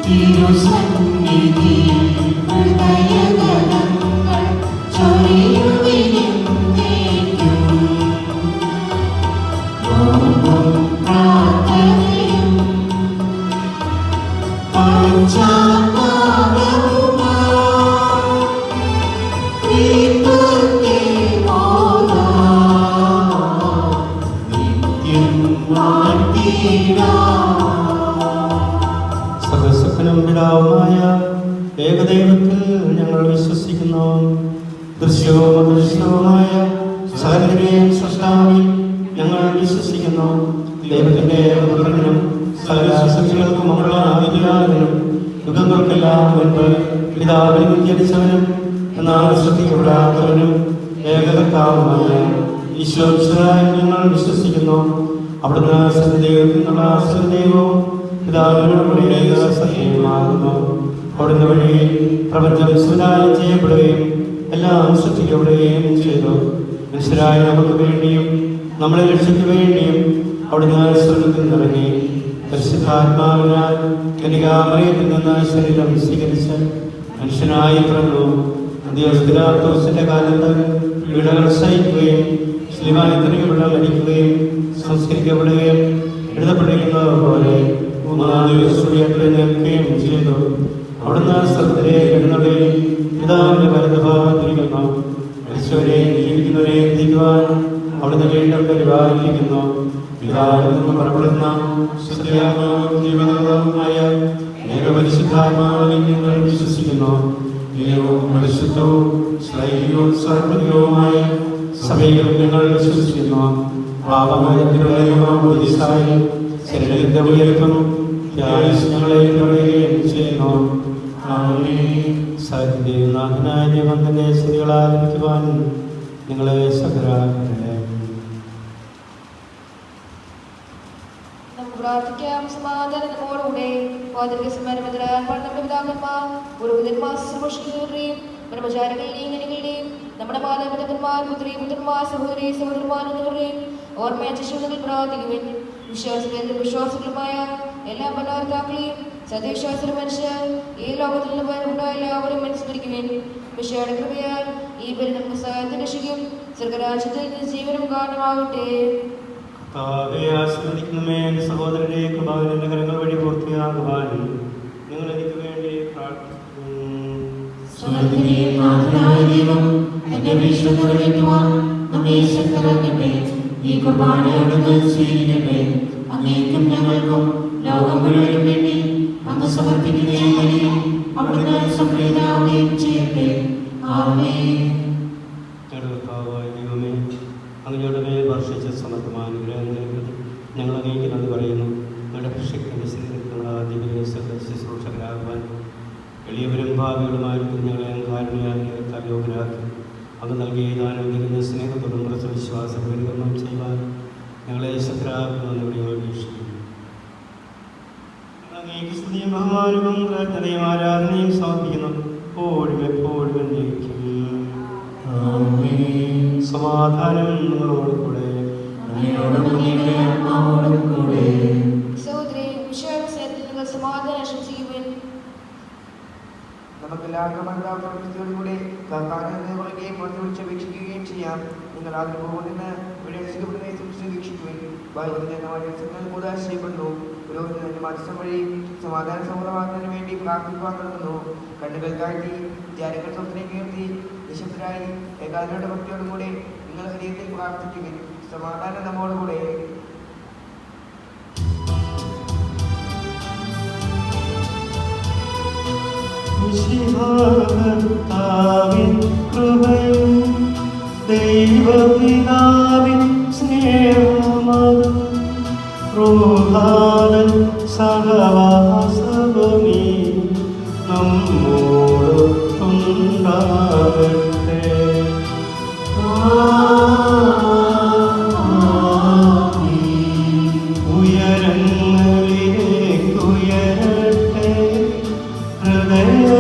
C: തിരുസന്നിധിയിൽ ഹൃദയഗതങ്ങൾ ചൊരിയുവിനെന്നേക്കും. നോമ്പും പ്രാർത്ഥനയും പശ്ചാത്താപവുമായി ക്രിസ്തുവിനെ ഓർക്കാം. നിത്യം വാഴ്ത്തിടാം.
B: സർവശക്തനും പിതാവുമായ ഏകദൈവത്തിൽ ഞങ്ങൾ വിശ്വസിക്കുന്നു. ദൃശ്യവും അദൃശ്യവുമായ സകലരെയും സൃഷ്ടാവിൽ ഞങ്ങൾ വിശ്വസിക്കുന്നു. ദൈവത്തിന്റെ ഏകപുത്രനും സകല സൃഷ്ടികൾക്കും മക്കളുടെ ആദിയാകനും യുഗങ്ങൾക്കെല്ലാം മുൻപ് പിതാവിൽ ജനിച്ചവനും എന്നാൽ സൃഷ്ടിക്കപ്പെടാത്തവനും ഏകകർത്താവുമായ ഈശോമിശിഹായിൽ ഞങ്ങൾ വിശ്വസിക്കുന്നു. അവിടുന്ന് സത്യദൈവത്തിൽ നിന്നുള്ള സത്യദൈവവും പിതാവിനോടുകൂടി സത്യമാകുന്നു. അവിടുന്ന് വഴി പ്രപഞ്ചം സുവിധാനം ചെയ്യപ്പെടുകയും എല്ലാം സൃഷ്ടിക്കപ്പെടുകയും ചെയ്തു. മനുഷ്യരായ നമുക്ക് വേണ്ടിയും നമ്മളെ രക്ഷയ്ക്ക് വേണ്ടിയും അവിടുന്ന് സ്വർഗ്ഗത്തിൽ നിന്നിറങ്ങി പരിശുദ്ധാത്മാവിനാൽ കന്യകാമറിയത്തിൽ നിന്ന് ശരീരം സ്വീകരിച്ച് മനുഷ്യനായി പിറന്നു. അന്ത്യോസ്പിലാത്തോസിന്റെ കാലത്ത് പീഡകൾ സഹിക്കുകയും ശ്ലീഹായി തിരികെ മരിക്കുകയും സംസ്കരിക്കപ്പെടുകയും എഴുതപ്പെട്ടിരിക്കുന്നത് പോലെ മൂന്നാം ദിവസം ഉയർത്തെഴുന്നേൽക്കുകയും ചെയ്തു. അവിടുന്ന് സ്വർഗ്ഗത്തിലേക്ക് എഴുന്നള്ളുകയും പിതാവിന്റെ വലതുഭാഗത്തിരിക്കുന്നു. മരിച്ചവരെയും ജീവിക്കുന്നവരെയും എത്തിക്കുവാൻ അവിടുന്ന് വീണ്ടും പരിപാലിക്കുന്നു. പിതാവിൽ നിന്ന് പുറപ്പെടുന്ന സത്യാത്മാവും ജീവനവുമായ ഏകപരിശുദ്ധാത്മാവിൽ ഞങ്ങൾ വിശ്വസിക്കുന്നു. ഏകവും പരിശുദ്ധവും ശ്ലൈകവും സാർവത്രികവുമായ സഭയിൽ ഞങ്ങൾ വിശ്വസിക്കുന്നു. പാപമോചനത്തിനുള്ള ശരീരത്തിന്റെ ഉയർത്തും ഞങ്ങളെ പറയുകയും ചെയ്യുന്നു. നാഥനായ ദൈവത്തിന്റെ സ്തുതികളാൽ ലഭിക്കുവാൻ നിങ്ങളെ സകരാകട്ടെ.
D: നമുക്ക് പ്രാർത്ഥിക്കാം. സമാധാനം നമ്മോടുകൂടെ. നമ്മുടെ പിതാക്കന്മാർ പുരോഹിതന്മാർ ശുശ്രൂഷകരുടെയും ബ്രഹ്മചാരികളുടെയും കനികളുടെയും നമ്മുടെ മാതാപിതാക്കന്മാർ പുത്രിപുത്രന്മാർ സഹോദരി സഹോദരന്മാർ എന്നിവരുടെയും ഓർമ്മയങ്ങൾ പ്രാർത്ഥിക്കുവാൻ വിശ്വാസികളുമായ എല്ലാ ഭരണകർത്താക്കളെയും സത്യവിശ്വാസികൾ മനുഷ്യർ ഈ ലോകത്തിൽ നിന്ന് ഉണ്ടായ എല്ലാവരും അനുസ്മരിക്കുവാൻ വിഷയുടെ കൃപയാൽ ഈ ബലി നമുക്ക് സഹായത്തിന് രക്ഷിക്കും. സ്വർഗരാജ്യത്തിൽ ജീവനും കാരണമാകട്ടെ.
B: ആസ്വദിക്കുന്നമേ എൻ്റെ സഹോദരനെ കൃപാവിന്റെ കരങ്ങൾ വഴി പൂർത്തിയാകുവാനും നിങ്ങൾ എനിക്ക് വേണ്ടി
C: ഈ കുർബാനയോട് സ്വീകരിക്കട്ടെ. അങ്ങേക്കും ഞങ്ങൾക്കും ലോകം മുഴുവനും വേണ്ടി അങ്ങ് സമർപ്പിക്കുകയും വഴിയും അവിടുന്ന് സംപ്രീതനാവുകയും ചെയ്യട്ടെ. ആമേൻ.
B: ദൈവമേ, അങ്ങയുടെ മേൽ വർഷിച്ച സമർത്ഥമായ അനുഗ്രഹങ്ങളെ പ്രതി ഞങ്ങൾ അങ്ങേക്ക് നന്ദി പറയുന്നു. ഞങ്ങളുടെ ഭക്ഷ്യത്തിന്റെ ശരീരത്തിലുള്ള ദിവ്യ ശുശ്രൂഷകരാകുവാൻ എളിയവരും ഭാവികളുമായിരിക്കും ഞങ്ങളെ കാരുണ്യാൽ യോഗ്യരാക്കി. അങ്ങ് നൽകിയ ദാനം തികഞ്ഞ സ്നേഹത്തോടും കുറച്ച് വിശ്വാസം പരികരണം ചെയ്യുവാൻ ഞങ്ങളെ ശക്തരാക്കുമെന്ന് ഇവിടെ ഞങ്ങൾ വീക്ഷിക്കുന്നു. അങ്ങേക്ക് സ്തുതിയും ബഹുമാനവും പ്രാർത്ഥനയും ആരാധനയും സമർപ്പിക്കുന്നു. എപ്പോഴും എന്നേക്കും. സമാധാനം നിങ്ങളോട് കൂടെ.
D: സഹോദരേ, വിശ്വാസത്തിൽ നിങ്ങൾ സമാധാനം ആശംസിക്കുവാൻ
A: നമുക്കെല്ലാവർക്കും പ്രവൃത്തിയോടുകൂടെ പറയുകയും വിളിച്ചപേക്ഷിക്കുകയും ചെയ്യാം. നിങ്ങൾ ആഗ്രഹമെന്ന് ഇവിടെ വീക്ഷിക്കുകയും ചെയ്യപ്പെടുന്നു. പുരോഹിതന്റെ മത്സ്യം വഴി സമാധാന സൗഹൃദമാകുന്നതിന് വേണ്ടി പ്രാർത്ഥിക്കുവാൻ തുടങ്ങുന്നു. കണ്ണുകൾ താഴ്ത്തി ജാലകൾ സ്വപ്നേക്ക് ഉയർത്തി നിശബ്ദരായി ഏകാഗ്രയുടെ ഭക്തിയോടുകൂടെ നിങ്ങൾ ഹൃദയത്തിൽ പ്രാർത്ഥിക്കുകയും സമാധാനം നമ്മോടുകൂടെ.
B: കർത്താവിൻ കൃപയും ദൈവപിതാവിൻ സ്നേഹമതും റൂഹാദൻ സഹവാസവുമീ നമ്മോടൊത്തുണ്ടാകട്ടെ. ഉയരങ്ങളിലേക്കുയരട്ടെ ഹൃദയവികാരവിചാരം.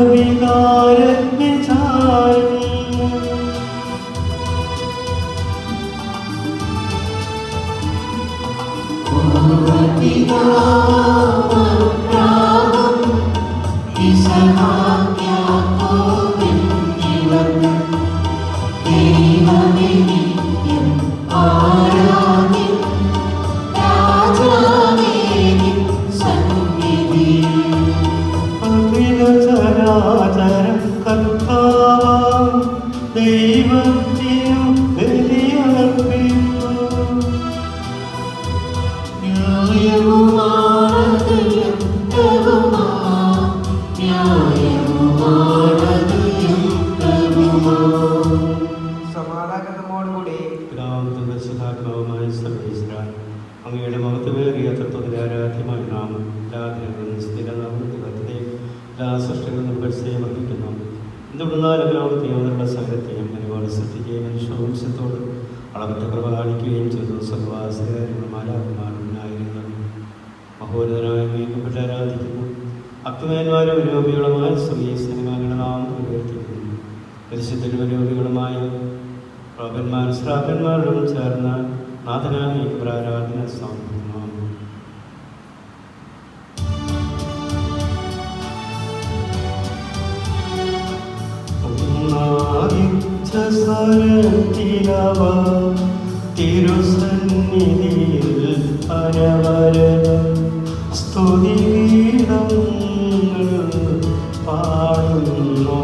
B: ചരാചരം കർത്താവാം ദൈവത്തിനു ബലിയർപ്പിക്കൂ.
A: സമാധാനം നമ്മോടുകൂടെ.
B: പിതാവും പരിശുദ്ധാത്മാവുമായ സർവേശ്വര, അങ്ങയുടെ മഹത്വമേറിയ തത്വത്തിന്റെ ആരാധ്യമായ നാമം എല്ലാ സൃഷ്ടികളും പരിചയം വഹിക്കുന്നു. എന്തുകൊണ്ടാലും അവിടുത്തെ അവരുടെ സകലത്തെയും ഒരുപാട് സൃഷ്ടിക്കുകയും മനുഷ്യവംശത്തോട് അളവറ്റ കൃപ കാണിക്കുകയും ചെയ്തു. സർവാസികാര്യമാരാകുമാരുണ്ടായിരുന്നു മഹോന്നതനായ മേക്കപ്പെട്ട് ആരാധിക്കുന്നു. അക്തമേന്മാരും വിരോപികളുമായ സ്ത്രീ സിനിമകളുടെ നാമം ഉയർത്തിക്കുന്നു. പരിശുദ്ധ വിരോപികളുമായ പ്രഭന്മാരും ശ്രാപ്പന്മാരോടും ചേർന്ന് നാഥനായ മേക്കപ്പെട്ട ആരാധന സമർപ്പിക്കുന്നു. തിരുസന്നിധിയിൽ അനവരതം സ്തുതിഗീതങ്ങൾ പാടുന്നു.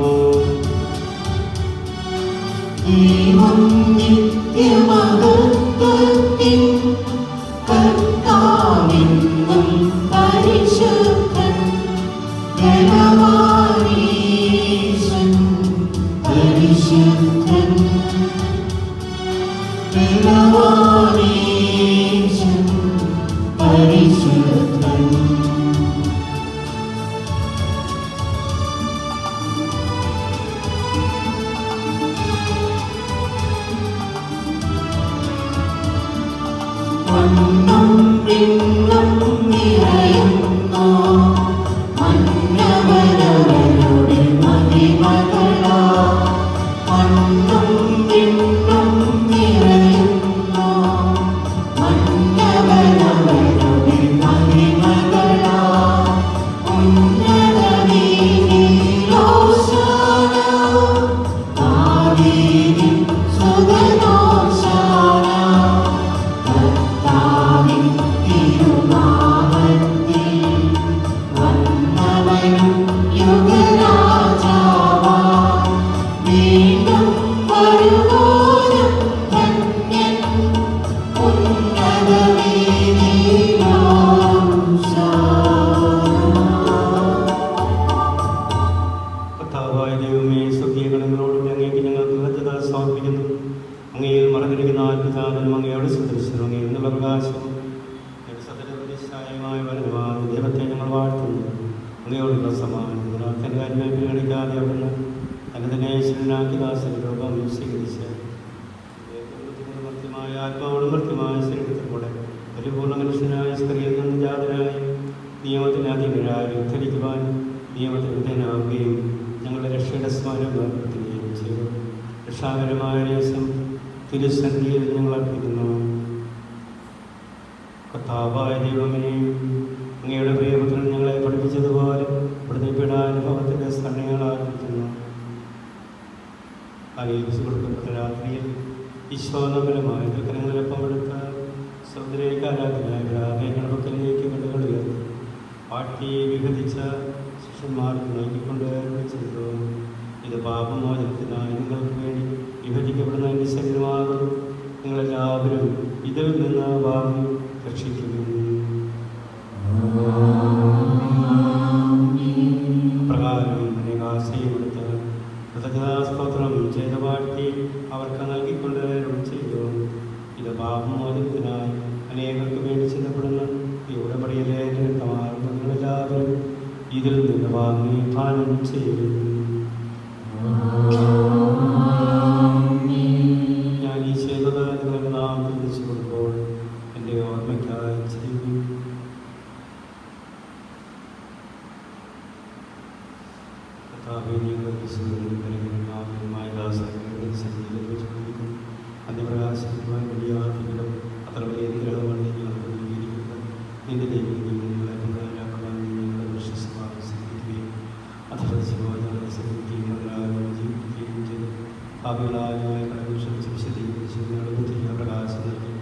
C: നിത്യമഹത്വത്തിൻ കർത്താവെന്നും പരിശുദ്ധൻ ബലവാനീശൻ പരിശുദ്ധൻ ബലവാനീശൻ പരിശുദ്ധൻ. മണ്ണും വിണ്ണും നിറയുന്നു മന്നവനവരുടെ മഹിമകളാ. മണ്ണും വിണ്ണും നിറയുന്നു മന്നവനവരുടെ മഹിമകളാ. ഉന്നത വീതിയിലോശാന ആദീനിൻ സുതനോശാന. കർത്താവിൻ തിരുനാമത്തിൽ
B: തൻ്റെ കാര്യമായി പരിഗണിക്കാതെ അവിടുന്ന് തന്നെ തന്നെ ഈശ്വരനാക്കി ദാസന്റെ രൂപം സ്വീകരിച്ച് മൃത്യമായ ആത്മാവോടും മൃത്യമായ ശരീരത്തിലൂടെ പരിപൂർണ്ണ മനുഷ്യനായ സ്ത്രീയിൽ നിന്ന് ജാതനായി നിയമത്തിന് അധീനരായി ഉദ്ധരിക്കുവാൻ നിയമത്തിന് വിധേയനാവുകയും ഞങ്ങളുടെ രക്ഷയുടെ സ്മരണം ഏർപ്പെടുത്തുകയും ചെയ്തു. രക്ഷാകരമായ ദിവസം തിരുസന്ധിയിൽ ഞങ്ങൾ അർപ്പിക്കുന്നു. കർത്താവായ ദൈവമേ, അങ്ങയുടെ പ്രിയപുത്രൻ ഞങ്ങളെ പഠിപ്പിച്ചതുപോലെ ഇവിടുത്തെ പീഡാനുഭവത്തിൻ്റെ സ്മരണകൾ ആരംഭിക്കുന്നു. ആലോചിച്ചു കൊടുക്കപ്പെട്ട രാത്രിയിൽ ഈശോനബലമായ ദുഃഖങ്ങളിലൊപ്പം എടുത്ത സമുദ്രേക്ക് ആരാധനായ രാമേങ്ങളുടെ പക്കലേക്ക് കണ്ടുകൾ ഉയർത്തി പാട്ടി വിഭജിച്ച ശിഷ്യന്മാർക്ക് നൽകിക്കൊണ്ട് ചെയ്തു. ഇത് പാപമോചനത്തിനായി നിങ്ങൾക്ക് വേണ്ടി വിഭജിക്കപ്പെടുന്ന എൻ്റെ ശരീരമാകുന്നു. നിങ്ങളെല്ലാവരും ഇതിൽ നിന്ന് വാങ്ങി രക്ഷിക്കുന്നു. പ്രകാരം അനേകാശയും കൊടുത്ത് കൃതജ്ഞതാസ്തോത്രം ചെയ്ത പാട്ടി അവർക്ക് നൽകിക്കൊണ്ട് ചെയ്തു. ഇത് പാപമോചനത്തിനായി അനേകർക്ക് വേണ്ടി ചിന്തപ്പെടുന്ന ഈ ഉടമ്പടിയിലെ രക്തമാകുന്നു. നിങ്ങളെല്ലാവരും ഇതിൽ നിന്ന് വാങ്ങി പാനം ചെയ്യുന്നു. ഞാൻ ഈ ചെയ്തത് നിങ്ങൾക്ക് നാം തിരിച്ചു കൊടുക്കുമ്പോൾ എൻ്റെ ഓർമ്മയ്ക്കായി ചെയ്യും. അതിപ്രകാശിക്കുവാൻ വലിയ ആർക്കെങ്കിലും അത്ര വലിയ അനുഗ്രഹമാണ് ഞങ്ങൾക്ക് നൽകിയിരിക്കുന്നത്. നിന്റെ ദൈവത്തിൽ നിങ്ങളെ പ്രധാനമാക്കുവാൻ നിങ്ങളുടെ വിശ്വസഭാവം സ്വീകരിക്കുകയും അധർജിക്കുവാൻ ഞങ്ങളെ സമീപിക്കുകയും ജീവിക്കുകയും ചെയ്തു. ഭാവികളായ ഞങ്ങളെ കടകൾ ക്ഷമിച്ച് വിശദീകരിച്ച് ഞങ്ങളുടെ ബുദ്ധിക്ക് പ്രകാശം നൽകി.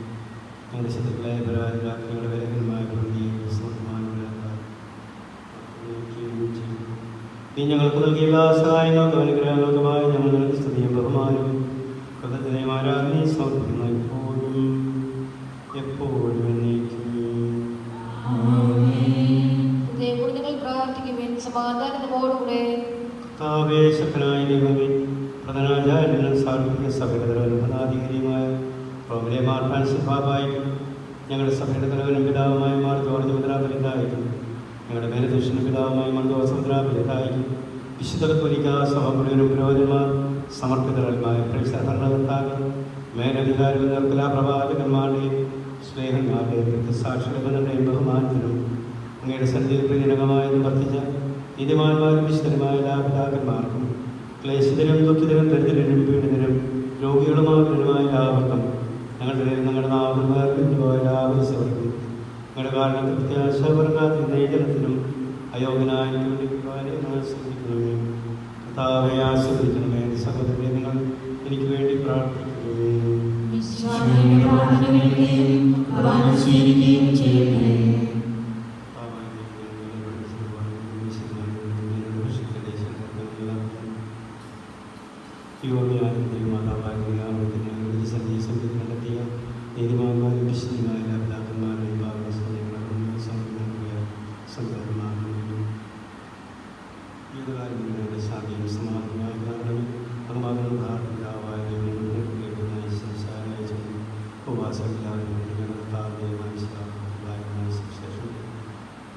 B: ഞങ്ങളുടെ ശത്രുക്കളെ പരാജരാക്കി ഞങ്ങളുടെ വേഗനമായ പ്രവൃത്തിയെ നീ ഞങ്ങൾക്ക് നൽകിയ എല്ലാ സഹായങ്ങൾക്കും അനുഗ്രഹങ്ങൾക്കുമായി ഞങ്ങൾ നിനക്ക് സ്തുതിയും ബഹുമാനവും കൃതജ്ഞതയും ആരാധനയും സമർപ്പിക്കുന്നു. എപ്പോഴും എന്നേക്കും.
D: സമാധാനത്തോടുകൂടെ
B: കർത്താവേ, ശക്തനായ ദൈവമേ, പ്രധാനാചാര്യനും സാർവത്രിക സഭയുടെ തലവനും ഭരണാധികാരിയുമായ റോമിലെ മാർ ഫ്രാൻസിസ് പാപ്പായിക്കും ഞങ്ങളുടെ സഭയുടെ തലവനും പിതാവുമായ മാർ ജോർജ് മുദ്രാപരിതായിക്കും ഞങ്ങളുടെ മേലധ്യക്ഷനും പിതാവുമായ മാർ ജോസഫ് മുദ്രാപരിതായിക്കും വിശുദ്ധ കത്തോലിക്കാ സഭ മുഴുവനും പുരോഹിതന്മാർ സമർപ്പിതരന്മായ ഭരണകർത്താക്കൾ മേലധികാരികൾ നിർക്കലാ പ്രവാചകന്മാരുടെയും സ്നേഹന്മാരുടെയും രക്തസാക്ഷികളുടെയും ബഹുമാനത്തിനും അങ്ങയുടെ സന്നിധിയിൽ പ്രിയജനകമായെന്ന് വർദ്ധിച്ച നീതിമാന്മാരും വിശുദ്ധരുമായ എല്ലാ പിതാക്കന്മാർക്കും ക്ലേശിതരും ദുഃഖിതരും ദരിദ്രരും പീഡിതരും രോഗികളുമായ എല്ലാവർക്കും ഞങ്ങളുടെ നാമം വേർപിരിഞ്ഞുപോയ എല്ലാവരും സവർക്കും ഞങ്ങളുടെ കാരണത്തിൽ പ്രത്യാശാപരക്കാത്ത നൈജനത്തിനും അയോഗ്യനായ ശ്രദ്ധിക്കണമേ. കർത്താവെ ആശ്രയിക്കണമേ. സഹോദരനെ നിങ്ങൾ എനിക്ക് വേണ്ടി പ്രാർത്ഥിക്കണമേ. നടത്തിയ നീതിമാന്മാരും വിശുദ്ധമായ എല്ലാ പിതാക്കന്മാരെയും ജീവിതകാലങ്ങളുടെ ശാന്തിയും സമാധാനവും പിതാവായ ശേഷം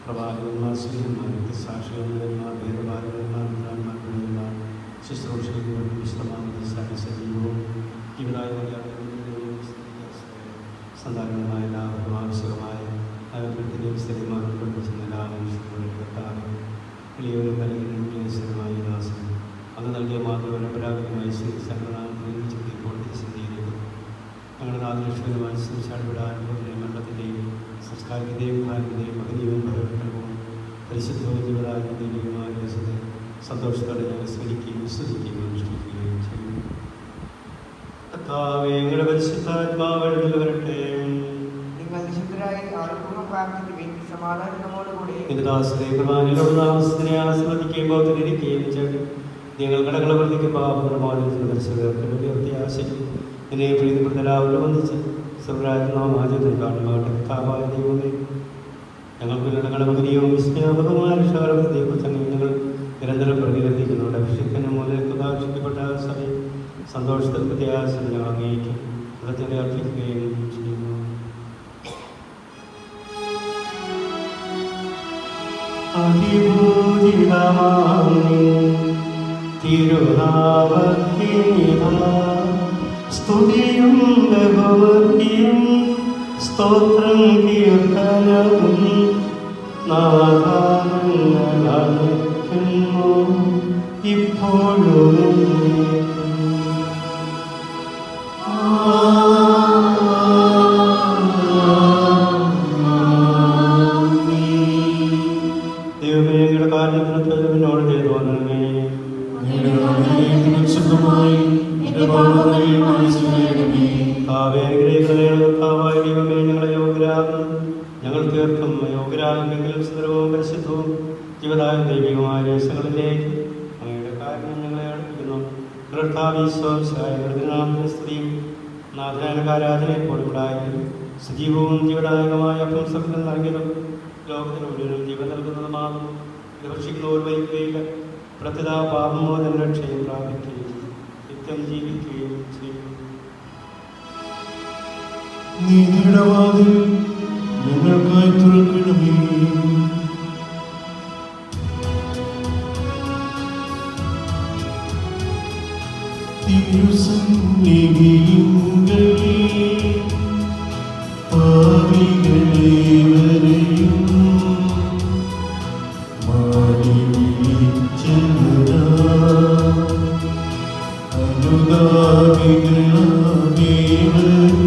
B: പ്രവാചകന്മാർ സ്ത്രീയന്മാർ സാക്ഷികന്മാർ ഭേദപാലകന്മാർ ശുശ്രൂഷകന്മാർ വിശുദ്ധമായ സജീവവും ജീവിതായ സന്താനമായ എല്ലാവർക്കും ആവശ്യമായ നഗരത്തിലെയും സ്ഥിരമാരും പഠിപ്പിച്ചിരുന്ന എല്ലാ മനുഷ്യരുടെ കർത്താവ് വലിയൊരു പരിഗണനീയമായ ദാസം അന്ന് നൽകിയ മാതൃപരമ്പരാഗതമായി ശ്രീ സംഘടനാചുറ്റി കോടതി സന്ധിയിലേക്ക് ഞങ്ങളുടെ നാദലക്ഷ്മിതമായി സംസാരപ്പെടാനുഭവത്തിൻ്റെയും മണ്ഡലത്തിൻ്റെയും സംസ്കാരത്തിൻ്റെയും ഭാരതത്തിൻ്റെയും മകനീയവും പരിവർത്തനവും പരിശുദ്ധവും ജീവിതാത്മീയമായ ദിവസത്തെ സന്തോഷത്തോടെ ഞങ്ങൾ സ്മരിക്കുകയും വിശ്വസിക്കുകയും അനുഷ്ഠിക്കുകയും ചെയ്യും. കർത്താവേ, ഞങ്ങളുടെ പരിശുദ്ധാത്മാവിൽ വരട്ടെ.
A: നിങ്ങൾ നിശബ്ദരായി ആർപ്പൂർവ്വം പ്രാർത്ഥിക്കുകയും സമാധാനത്തോടുകൂടി
B: നിന്റെ ദാസരെ പ്രധാനിലുള്ള താമസത്തിനെ ആസ്വദിക്കുകയും തിരിക്കുകയും ചെയ്തു. ഞങ്ങൾ കടകളെ വർദ്ധിക്കും പാപപ്രമാദത്തിന് പരിശുദ്ധി ആശിക്കും. നിന്നെ പ്രീതിപ്പെടുത്തലാവരും വന്നിച്ച് സർവരാജ്ഞാമാചത്തിൽ കാണുമാട്ടെ. കർത്താവായ ദൈവമേ, ഞങ്ങൾക്ക് നിങ്ങളുടെ കടമകനിയും വിസ്മയപകമാനുഷാരത്തെക്കുറിച്ച് ഞങ്ങൾ നിരന്തരം പ്രതികർത്തിക്കുന്നുണ്ട്. അഭിഷിക്കനും മൂലം പ്രകാശിക്കപ്പെട്ട സഭയിൽ സന്തോഷത്തിൽ പ്രത്യാശം ഞങ്ങൾ അംഗീകരിക്കും. കൃതജ്ഞത അർപ്പിക്കുകയും ചെയ്യുന്നു. സ്തുതിയും ബഹുമതിയും സ്തോത്രം കീർത്തനവും നാദാനങ്ങളായിരിക്കുന്നു ഇപ്പോഴും ദൈവമേ, ഞങ്ങളുടെ കാരണത്തിനോട് ചെയ്തു വന്നേ കർത്താവായ ദൈവമേ, ഞങ്ങളെ യോഗ്യരാകുന്നു. ഞങ്ങൾ തീർത്തും യോഗ്യരാകുമെങ്കിലും സുന്ദരവും പരിശുദ്ധവും ജീവദായക ദൈവികമായ രഹസ്യങ്ങളിലേക്ക് അങ്ങയുടെ കാരണം ഞങ്ങളെ അടുപ്പിക്കുന്നു. സ്തുതിയും നാഥനാരാധനയെ പോലുണ്ടായാലും സജീവവും ജീവദായകമായ അപ്പം സകലം നൽകിയതും ലോകത്തിന് മുഴുവനും ജീവൻ നൽകുന്നതുമാകുന്നു. ഇത് ഭക്ഷിക്കുന്നവർ വഹിക്കുകയില്ല, പ്രത്യത പാപമോചന രക്ഷയും പ്രാപിക്കുകയും നിത്യം ജീവിക്കുകയും ചെയ്യും.
C: നീതിയുടെ വാതിൽ ഞങ്ങൾക്കായി തുറക്കണമേ. തിരുസന്നിധിയിങ്കൽ പാപികളേവരെയും മാടി വിളിച്ചവരാ അനുതാപികളേവരും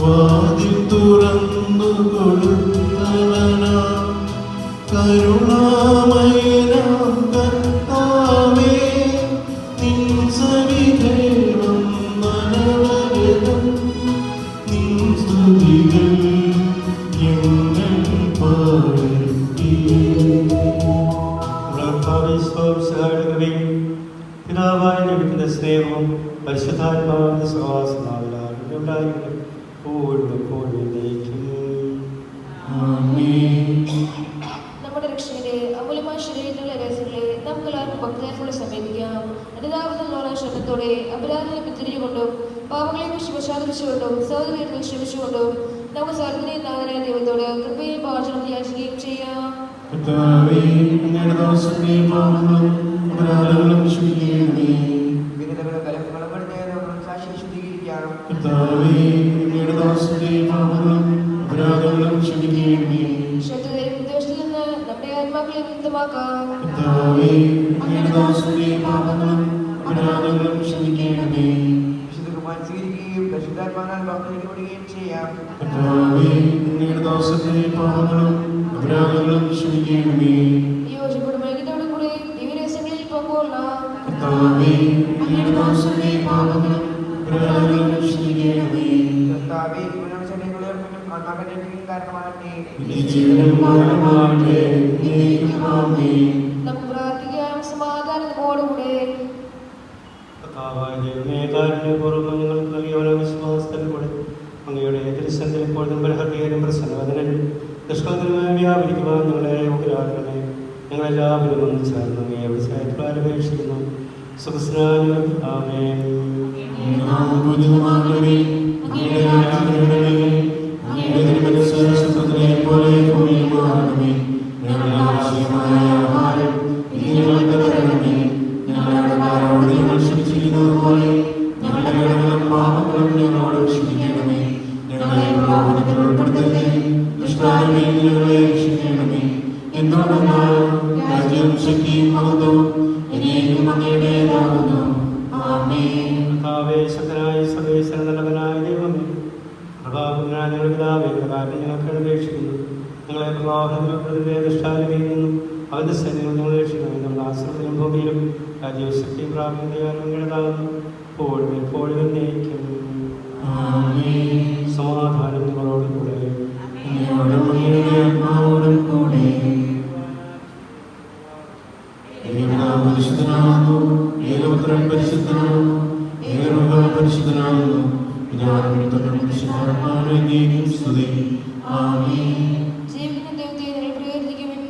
C: വാതിൽ തുറന്നു കൊടുത്തവനാ കരുണാമയനാം കർത്താവേ, നിൻ സവിധേയം നരവരതം നിൻ സ്തുതികൾ ഞങ്ങൾ പാടട്ടെ.
B: പിതാവായ ദൈവത്തിന്റെ സ്നേഹവും പരിശുദ്ധാത്മാവിന്റെ സഹവാസമാവിലാലും
D: നമ്മുടെ രക്ഷകരെ അമൂല്യമായ ശരീരത്തിലുള്ള രഹസ്യങ്ങളെ നമുക്കെല്ലാവർക്കും ഭക്തരെ സമീപിക്കാം. അനുതാപത്തിലുള്ള ശ്രമത്തോടെ അപരാധങ്ങളെ പിന്തിരിഞ്ഞുകൊണ്ടും പാപങ്ങളെ പശ്ചാത്തപിച്ചുകൊണ്ടും സഹോദരങ്ങൾ ക്ഷമിച്ചുകൊണ്ടും നമുക്ക് സർവ്വനെയും നാഥനായ ദൈവത്തോട് കൃപയും പാചകം യാചിക്കുകയും ചെയ്യാം.
A: വിനതകളും കലഹങ്ങളും പഠിത്തങ്ങളും സാക്ഷി ശുദ്ധീകരിക്കാം.
D: ശത്രുതയും വിദ്വേഷത്തിൽ നിന്ന് നമ്മുടെ ആത്മാക്കളെ മുക്തമാക്കാം.
A: വിശുദ്ധ കുർബാന സ്വീകരിക്കുകയും പരിശുദ്ധാത്മാവിനാൽ ബഹുമാനിക്കപ്പെടുകയും ചെയ്യാം.
D: യോജിപ്പോടും ഐക്യത്തോടുകൂടി ദിവ്യരഹസ്യങ്ങളിൽ പങ്കുകൊള്ളാം.
A: കർത്താവേ, പുനർജന്മങ്ങളുടെ ആത്മാക്കളുടെ കാരണമാകട്ടെ.
D: നമുക്ക് പ്രാർത്ഥിക്കാം. സമാധാനത്തോടുകൂടെ
B: കർത്താവായ ദൈവമേ, കാരുണ്യപൂർവ്വം ഞങ്ങൾക്ക് നൽകിയ വിശ്വാസത്തിലൂടെ അങ്ങയുടെ ദൃശ്യത്തിൽ എപ്പോഴും ബലഹൃദയനും പ്രസന്നവദനും നിഷ്കളങ്കരമായി വ്യാപരിക്കുവാൻ ഞങ്ങളെ യോഗ്യരാക്കണമേ. ഞങ്ങളെല്ലാവരും ഒന്ന് ചേർന്ന് അങ്ങയെ വിളിച്ചാൽ അപേക്ഷിക്കുന്നു. സുഖസ്നാനം. ആമേൻ. കർത്താവേ, ശക്തനായ സർവേശ്വരൻ നല്ലവനായ ദൈവമേ, പ്രഭാപുരനായ ഞങ്ങളുടെ പിതാവേ, കാരണം ഞങ്ങൾക്ക് അപേക്ഷിക്കുന്നു. ഞങ്ങളെ പ്രവാഹത്തിലെ ദുഷ്ടാരമയിൽ നിന്നും അവന്റെ സൈന്യങ്ങൾ ഞങ്ങൾ രക്ഷിക്കണം. നമ്മുടെ ആശ്രമത്തിലും ഭൂമിയിലും രാജ്യവും ശക്തിയും പ്രാപിക്കുന്നതാകുന്നു ഞങ്ങളുടേതാകുന്നു. എപ്പോഴും എപ്പോഴും എന്നേക്കും. സമാധാനം നിങ്ങളോട് കൂടെ.
D: ജീവിക്കുന്ന ദൈവത്തെ നിങ്ങൾ പ്രകീർത്തിക്കുവിൻ.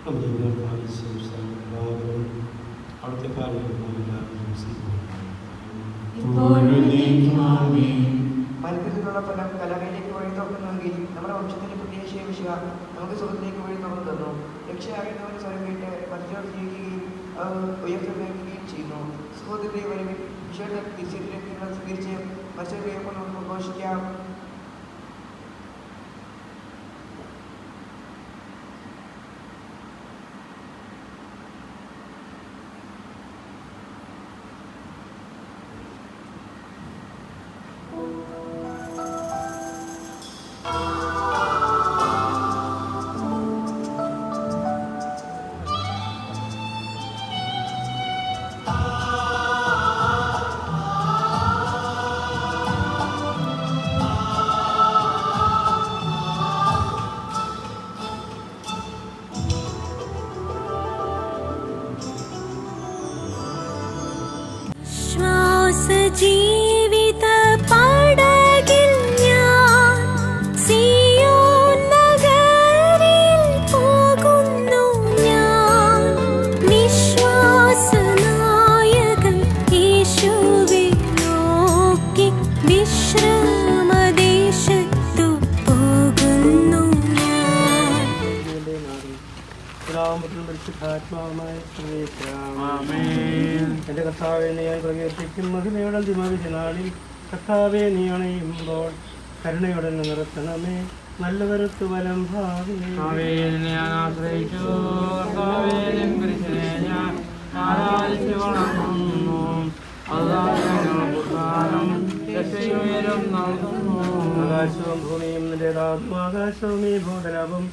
B: നമ്മുടെ അവിടുത്തെ
A: മത്സരത്തിലുള്ള ഫലം കലകയിലേക്ക് വഴി തുറക്കുന്നുവെങ്കിൽ നമ്മുടെ വംശത്തിന്റെ പ്രത്യേക വിഷയ നമുക്ക് സുഖത്തിലേക്ക് വഴി തുറന്നു തന്നു. രക്ഷ അറിയുന്നവന് സ്വരം കേട്ട് മനുഷ്യർ ജീവിക്കുകയും അവർ ഉയർത്തുകയും ചെയ്യുന്നു. സുഹൃത്തിന്റെ വരവിൽ വിഷയുടെ തിരിച്ചറിഞ്ഞ സ്വീകരിച്ച് മത്സരത്തെ നമുക്ക് ആഘോഷിക്കാം.
E: ജീവിത പടകിൽ ഞാൻ സിയോൻ നഗരിൽ പോകുന്നു. ഞാൻ വിശ്വാസനായകൻ യേശുവെ നോക്കി വിശ്രമദേശത്തു പോകുന്നു.
B: എന്റെ കർത്താവെ, നീ ഞാൻ പ്രകീർത്തിക്കും മഹിമയുടെ ദിമാവിനാളിൽ. കർത്താവെ, നീ അണയുമ്പോൾ കരുണയോടെ നിർത്തണമേ. നല്ല കരുത്തു വലം ഭാവി
F: ഞാൻ ആശ്രയിച്ചു. കർത്താവേ, നിൻ കുരിശിനെ ഞാൻ ആരാധിച്ചു വണങ്ങുന്നു.
B: ആകാശവും ഭൂമിയും നിന്റേതാകും. ആകാശവും ഈ ഭൂതലവും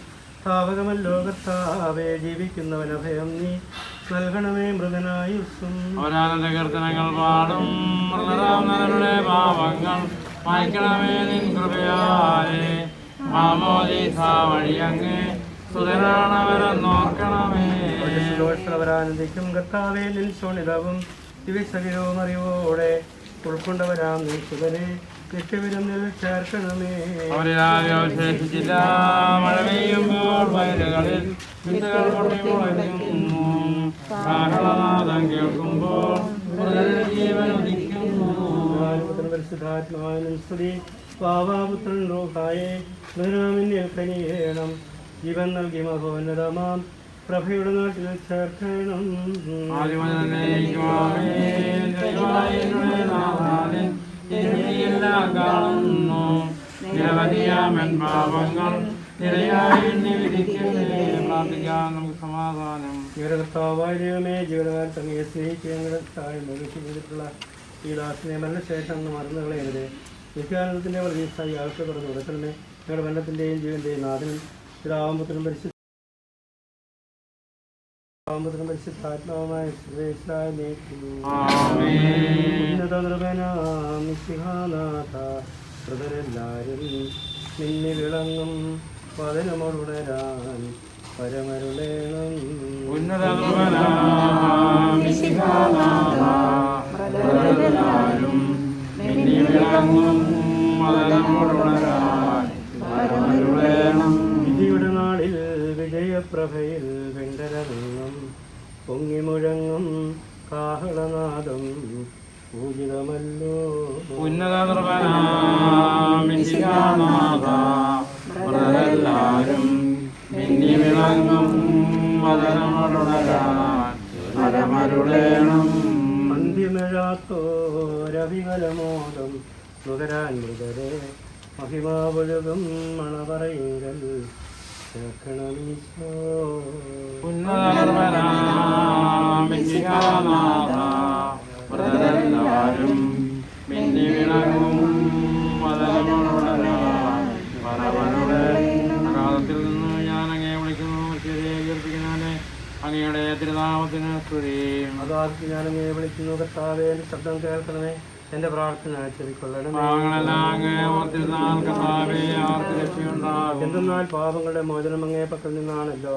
B: സ്ഥാപകമല്ലോ കർത്താവേ. ജീവിക്കുന്നവൻ അഭയം നീ നൽകണമേ മൃഗനായുസ്സും.
F: അവരാനന്ദ കീർത്തനങ്ങൾ പാടും. മൃതരാമരുടെ പാപങ്ങൾ മായ്ക്കണമേ നിൻ കൃപയാലേ. മാമോദീസ വഴിയങ്ങ് സുതരാണവരെന്നോർക്കണമേ.
B: അവരാനന്ദിക്കും കർത്താവേ. നിൻ ശോണിതവും ദിവസകരവും അറിവോടെ ഉൾക്കൊണ്ടവരാം നീ സുതരെ നിത്യവിരുന്നിൽ ചേർക്കണമേ.
F: അവരിലാരും അവശേഷിച്ചില്ല. മഴ പെയ്യുമ്പോൾ വയലുകളിൽ വിത്തുകൾ പൊട്ടിമുളയ്ക്കുന്നു. കാഹളനാദം കേൾക്കുമ്പോൾ ജീവൻ ഉദിക്കുന്നു.
B: പരിശുദ്ധാത്മാവിനും സ്തുതി. പാവാപുത്രൻ റൂഹായെ ബലരാമിന്നിൽ കനിയേണം. ജീവൻ നൽകി മഹോന്നതമാം പ്രഭയുടെ നാട്ടിൽ ചേർക്കണം.
F: കാണുന്നു നിരവധിയാമൻ പാപങ്ങൾ നിരയായി പ്രാർത്ഥിക്കാൻ നമുക്ക് സമാധാനം.
B: ഇവരുടെ കർത്താവായ ദൈവമേ, ജീവിതകാലത്ത് അങ്ങയെ സ്നേഹിക്കുകയുള്ള ഈ ദാസിനെ മരണശേഷം മറന്നു കളയരുത്. നിത്യാനന്ദത്തിന്റെ പ്രതീക്ഷയായി ആൾക്ക് തുറന്നു കൊടുക്കണമേ. ഞങ്ങളുടെ മരണത്തിന്റെയും ജീവന്റെയും നാഥനും പിതാവുമ്പത്തിനും പരിശുദ്ധാത്മാവുമായ ൃതരെല്ലാരും നിന്നി വിളങ്ങും പതനമുണരാൻ പരമരുളേണം. വിധിയുടെ നാളിൽ വിജയപ്രഭയിൽ വെണ്ടരങ്ങും പൊങ്ങിമുഴങ്ങും കാഹളനാദം പൂജിതമല്ലോ.
F: ഉന്നതനാഥരെല്ലാരും മിന്നി വിളങ്ങും മതനമരുളേണം.
B: അന്തിമഴാത്തോരവികലമോദം നുകരാൻ മൃതരെ മഹിമാവൊഴുകും മണപറയുങ്കൽ ചേർക്കണമീശോ.
F: ഉന്നതനാഥരെല്ലാരും മിന്നി വിളങ്ങും അകാലത്തിൽ നിന്ന് ഞാൻ അങ്ങയെ വിളിക്കുന്നു. ശരിയെ കീർത്തിക്കുന്നതിനെ അങ്ങയുടെ തിരുനാമത്തിന് സ്തുതി.
B: അതാർക്ക് ഞാൻ അങ്ങയെ വിളിക്കുന്നു. കർത്താവേ, എന്റെ ശബ്ദം കേൾക്കണമേ. എന്റെ പ്രാർത്ഥന ചെവിക്കൊള്ളണമേ. എന്തെന്നാൽ പാപങ്ങളുടെ മോചനം അങ്ങേ പക്കൽ നിന്നാണല്ലോ.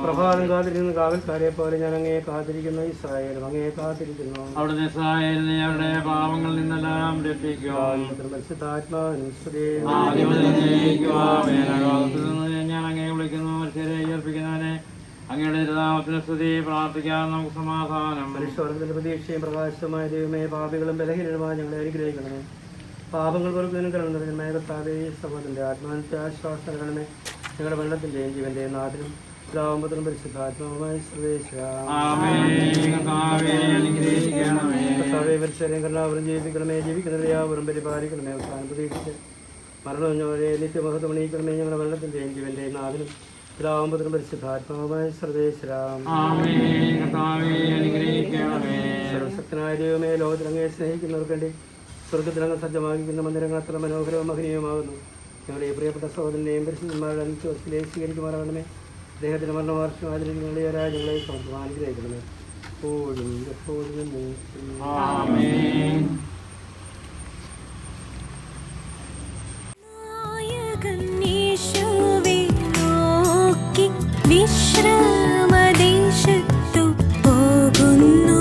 B: പ്രഭാതം കാത്തിരിക്കുന്ന കാവൽക്കാരെ പോലെ ഞാൻ അങ്ങയെ കാത്തിരിക്കുന്നു. ഇസ്രായേലും അങ്ങയെ കാത്തിരിക്കുന്നു.
F: അവിടുന്ന് ഇസ്രായേലിനെ അവരുടെ പാപങ്ങളിൽ നിന്നെല്ലാം രക്ഷിക്കുക.
B: പരിശുദ്ധാത്മാവിനും സ്തുതി.
F: ആദ്യം നാമത്തിന് സ്തുതി. പ്രാർത്ഥിക്കാൻ നമുക്ക് സമാധാനം.
B: മനുഷ്യവർഗത്തിന്റെ പ്രതീക്ഷയും പ്രകാശമായ ദൈവമേ, പാപികളും ബലഹീനരുമായ ഞങ്ങളെ അനുഗ്രഹിക്കണമേ. പാപങ്ങൾ പൊറുക്കുന്നതിനും കരുണയുമായ കർത്താവേ, സഹോദരന്റെ ആത്മാനത്തെ ആശ്വാസം നൽകണമേ. ഞങ്ങളുടെ വെള്ളത്തിന്റെയും ജീവന്റെയും നാഥനും പിതാവുമ്പത്തിനും പരിശുദ്ധാത്മാവുമായ കർത്താവേ, പരിസരം കരുണാവരും ജീവിപ്പിക്കണമേ. ജീവിക്കുന്നവരെയാവരും പരിപാലിക്കണമേ. അവസാനം പ്രതീക്ഷിച്ച് മരണവരെ നിത്യമഹത്വം അണിയിക്കണമേ. ഞങ്ങളുടെ വെള്ളത്തിന്റെയും ജീവന്റെയും നാഥനും പിതാവുമ്പത്തിനും പരിശുദ്ധാത്മാവുമായ സർവശക്തനായ ദൈവമേ, ലോകത്തിലങ്ങയെ സ്നേഹിക്കുന്നവർക്ക് വേണ്ടി സ്വർഗത്തിലങ്ങ് സജ്ജമാക്കിക്കുന്ന മന്ദിരങ്ങൾ അത്ര മനോഹരവും മഹനീയമാകുന്നു. ഞങ്ങളുടെ പ്രിയപ്പെട്ട സഹോദരനെയും പരിശുദ്ധന്മാരുടെ അനുശ്വാസത്തിലേക്ക് സ്വീകരിക്കുമാറാകണമേ. അദ്ദേഹത്തിന് മരണവാർഷികം ആചരിക്കുന്നവരുടെ രാജ്യങ്ങളെ അനുഗ്രഹിക്കണമേ. എപ്പോഴും എപ്പോഴും
E: വിശ്രമദേശത്തു പോകുന്നു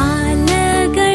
E: ആലകൾ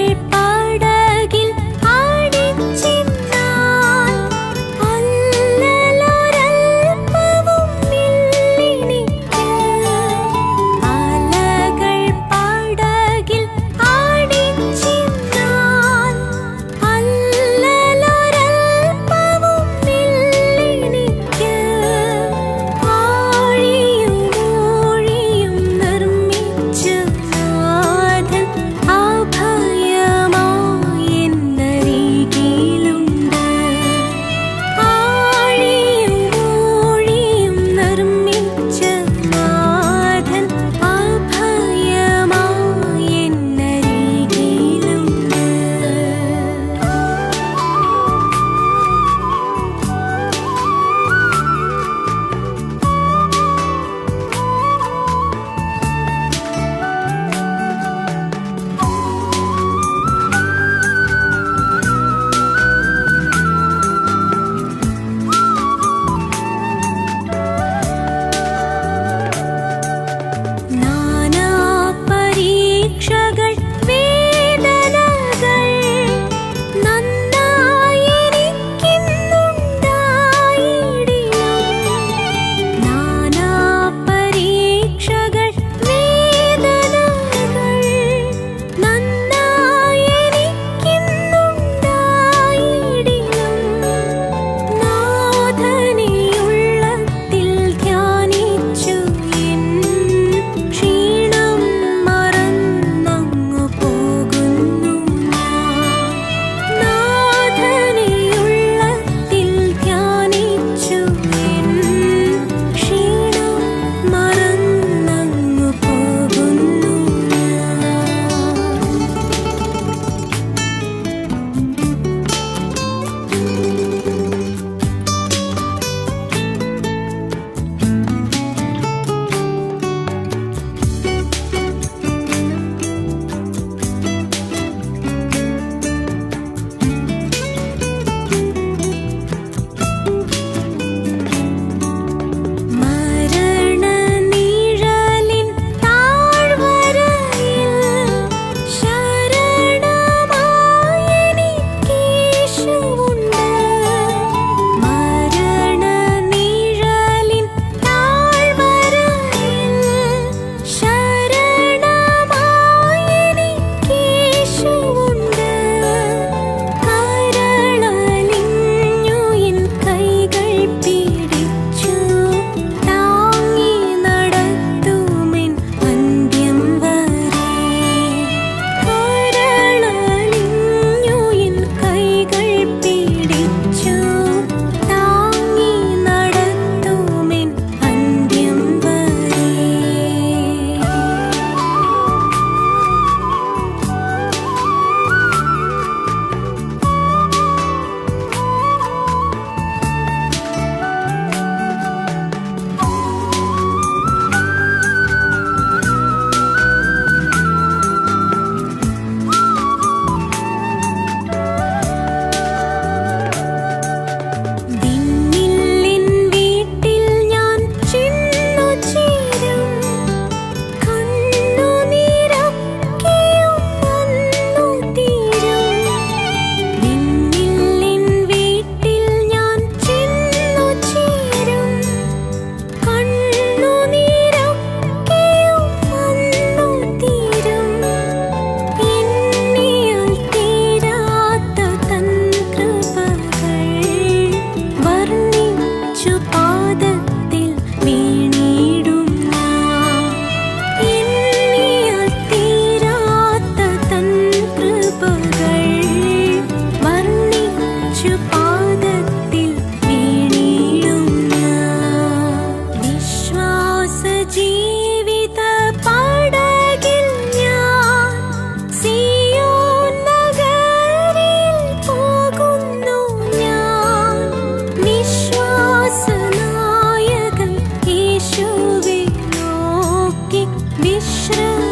E: വിശ്രമിക്കാം.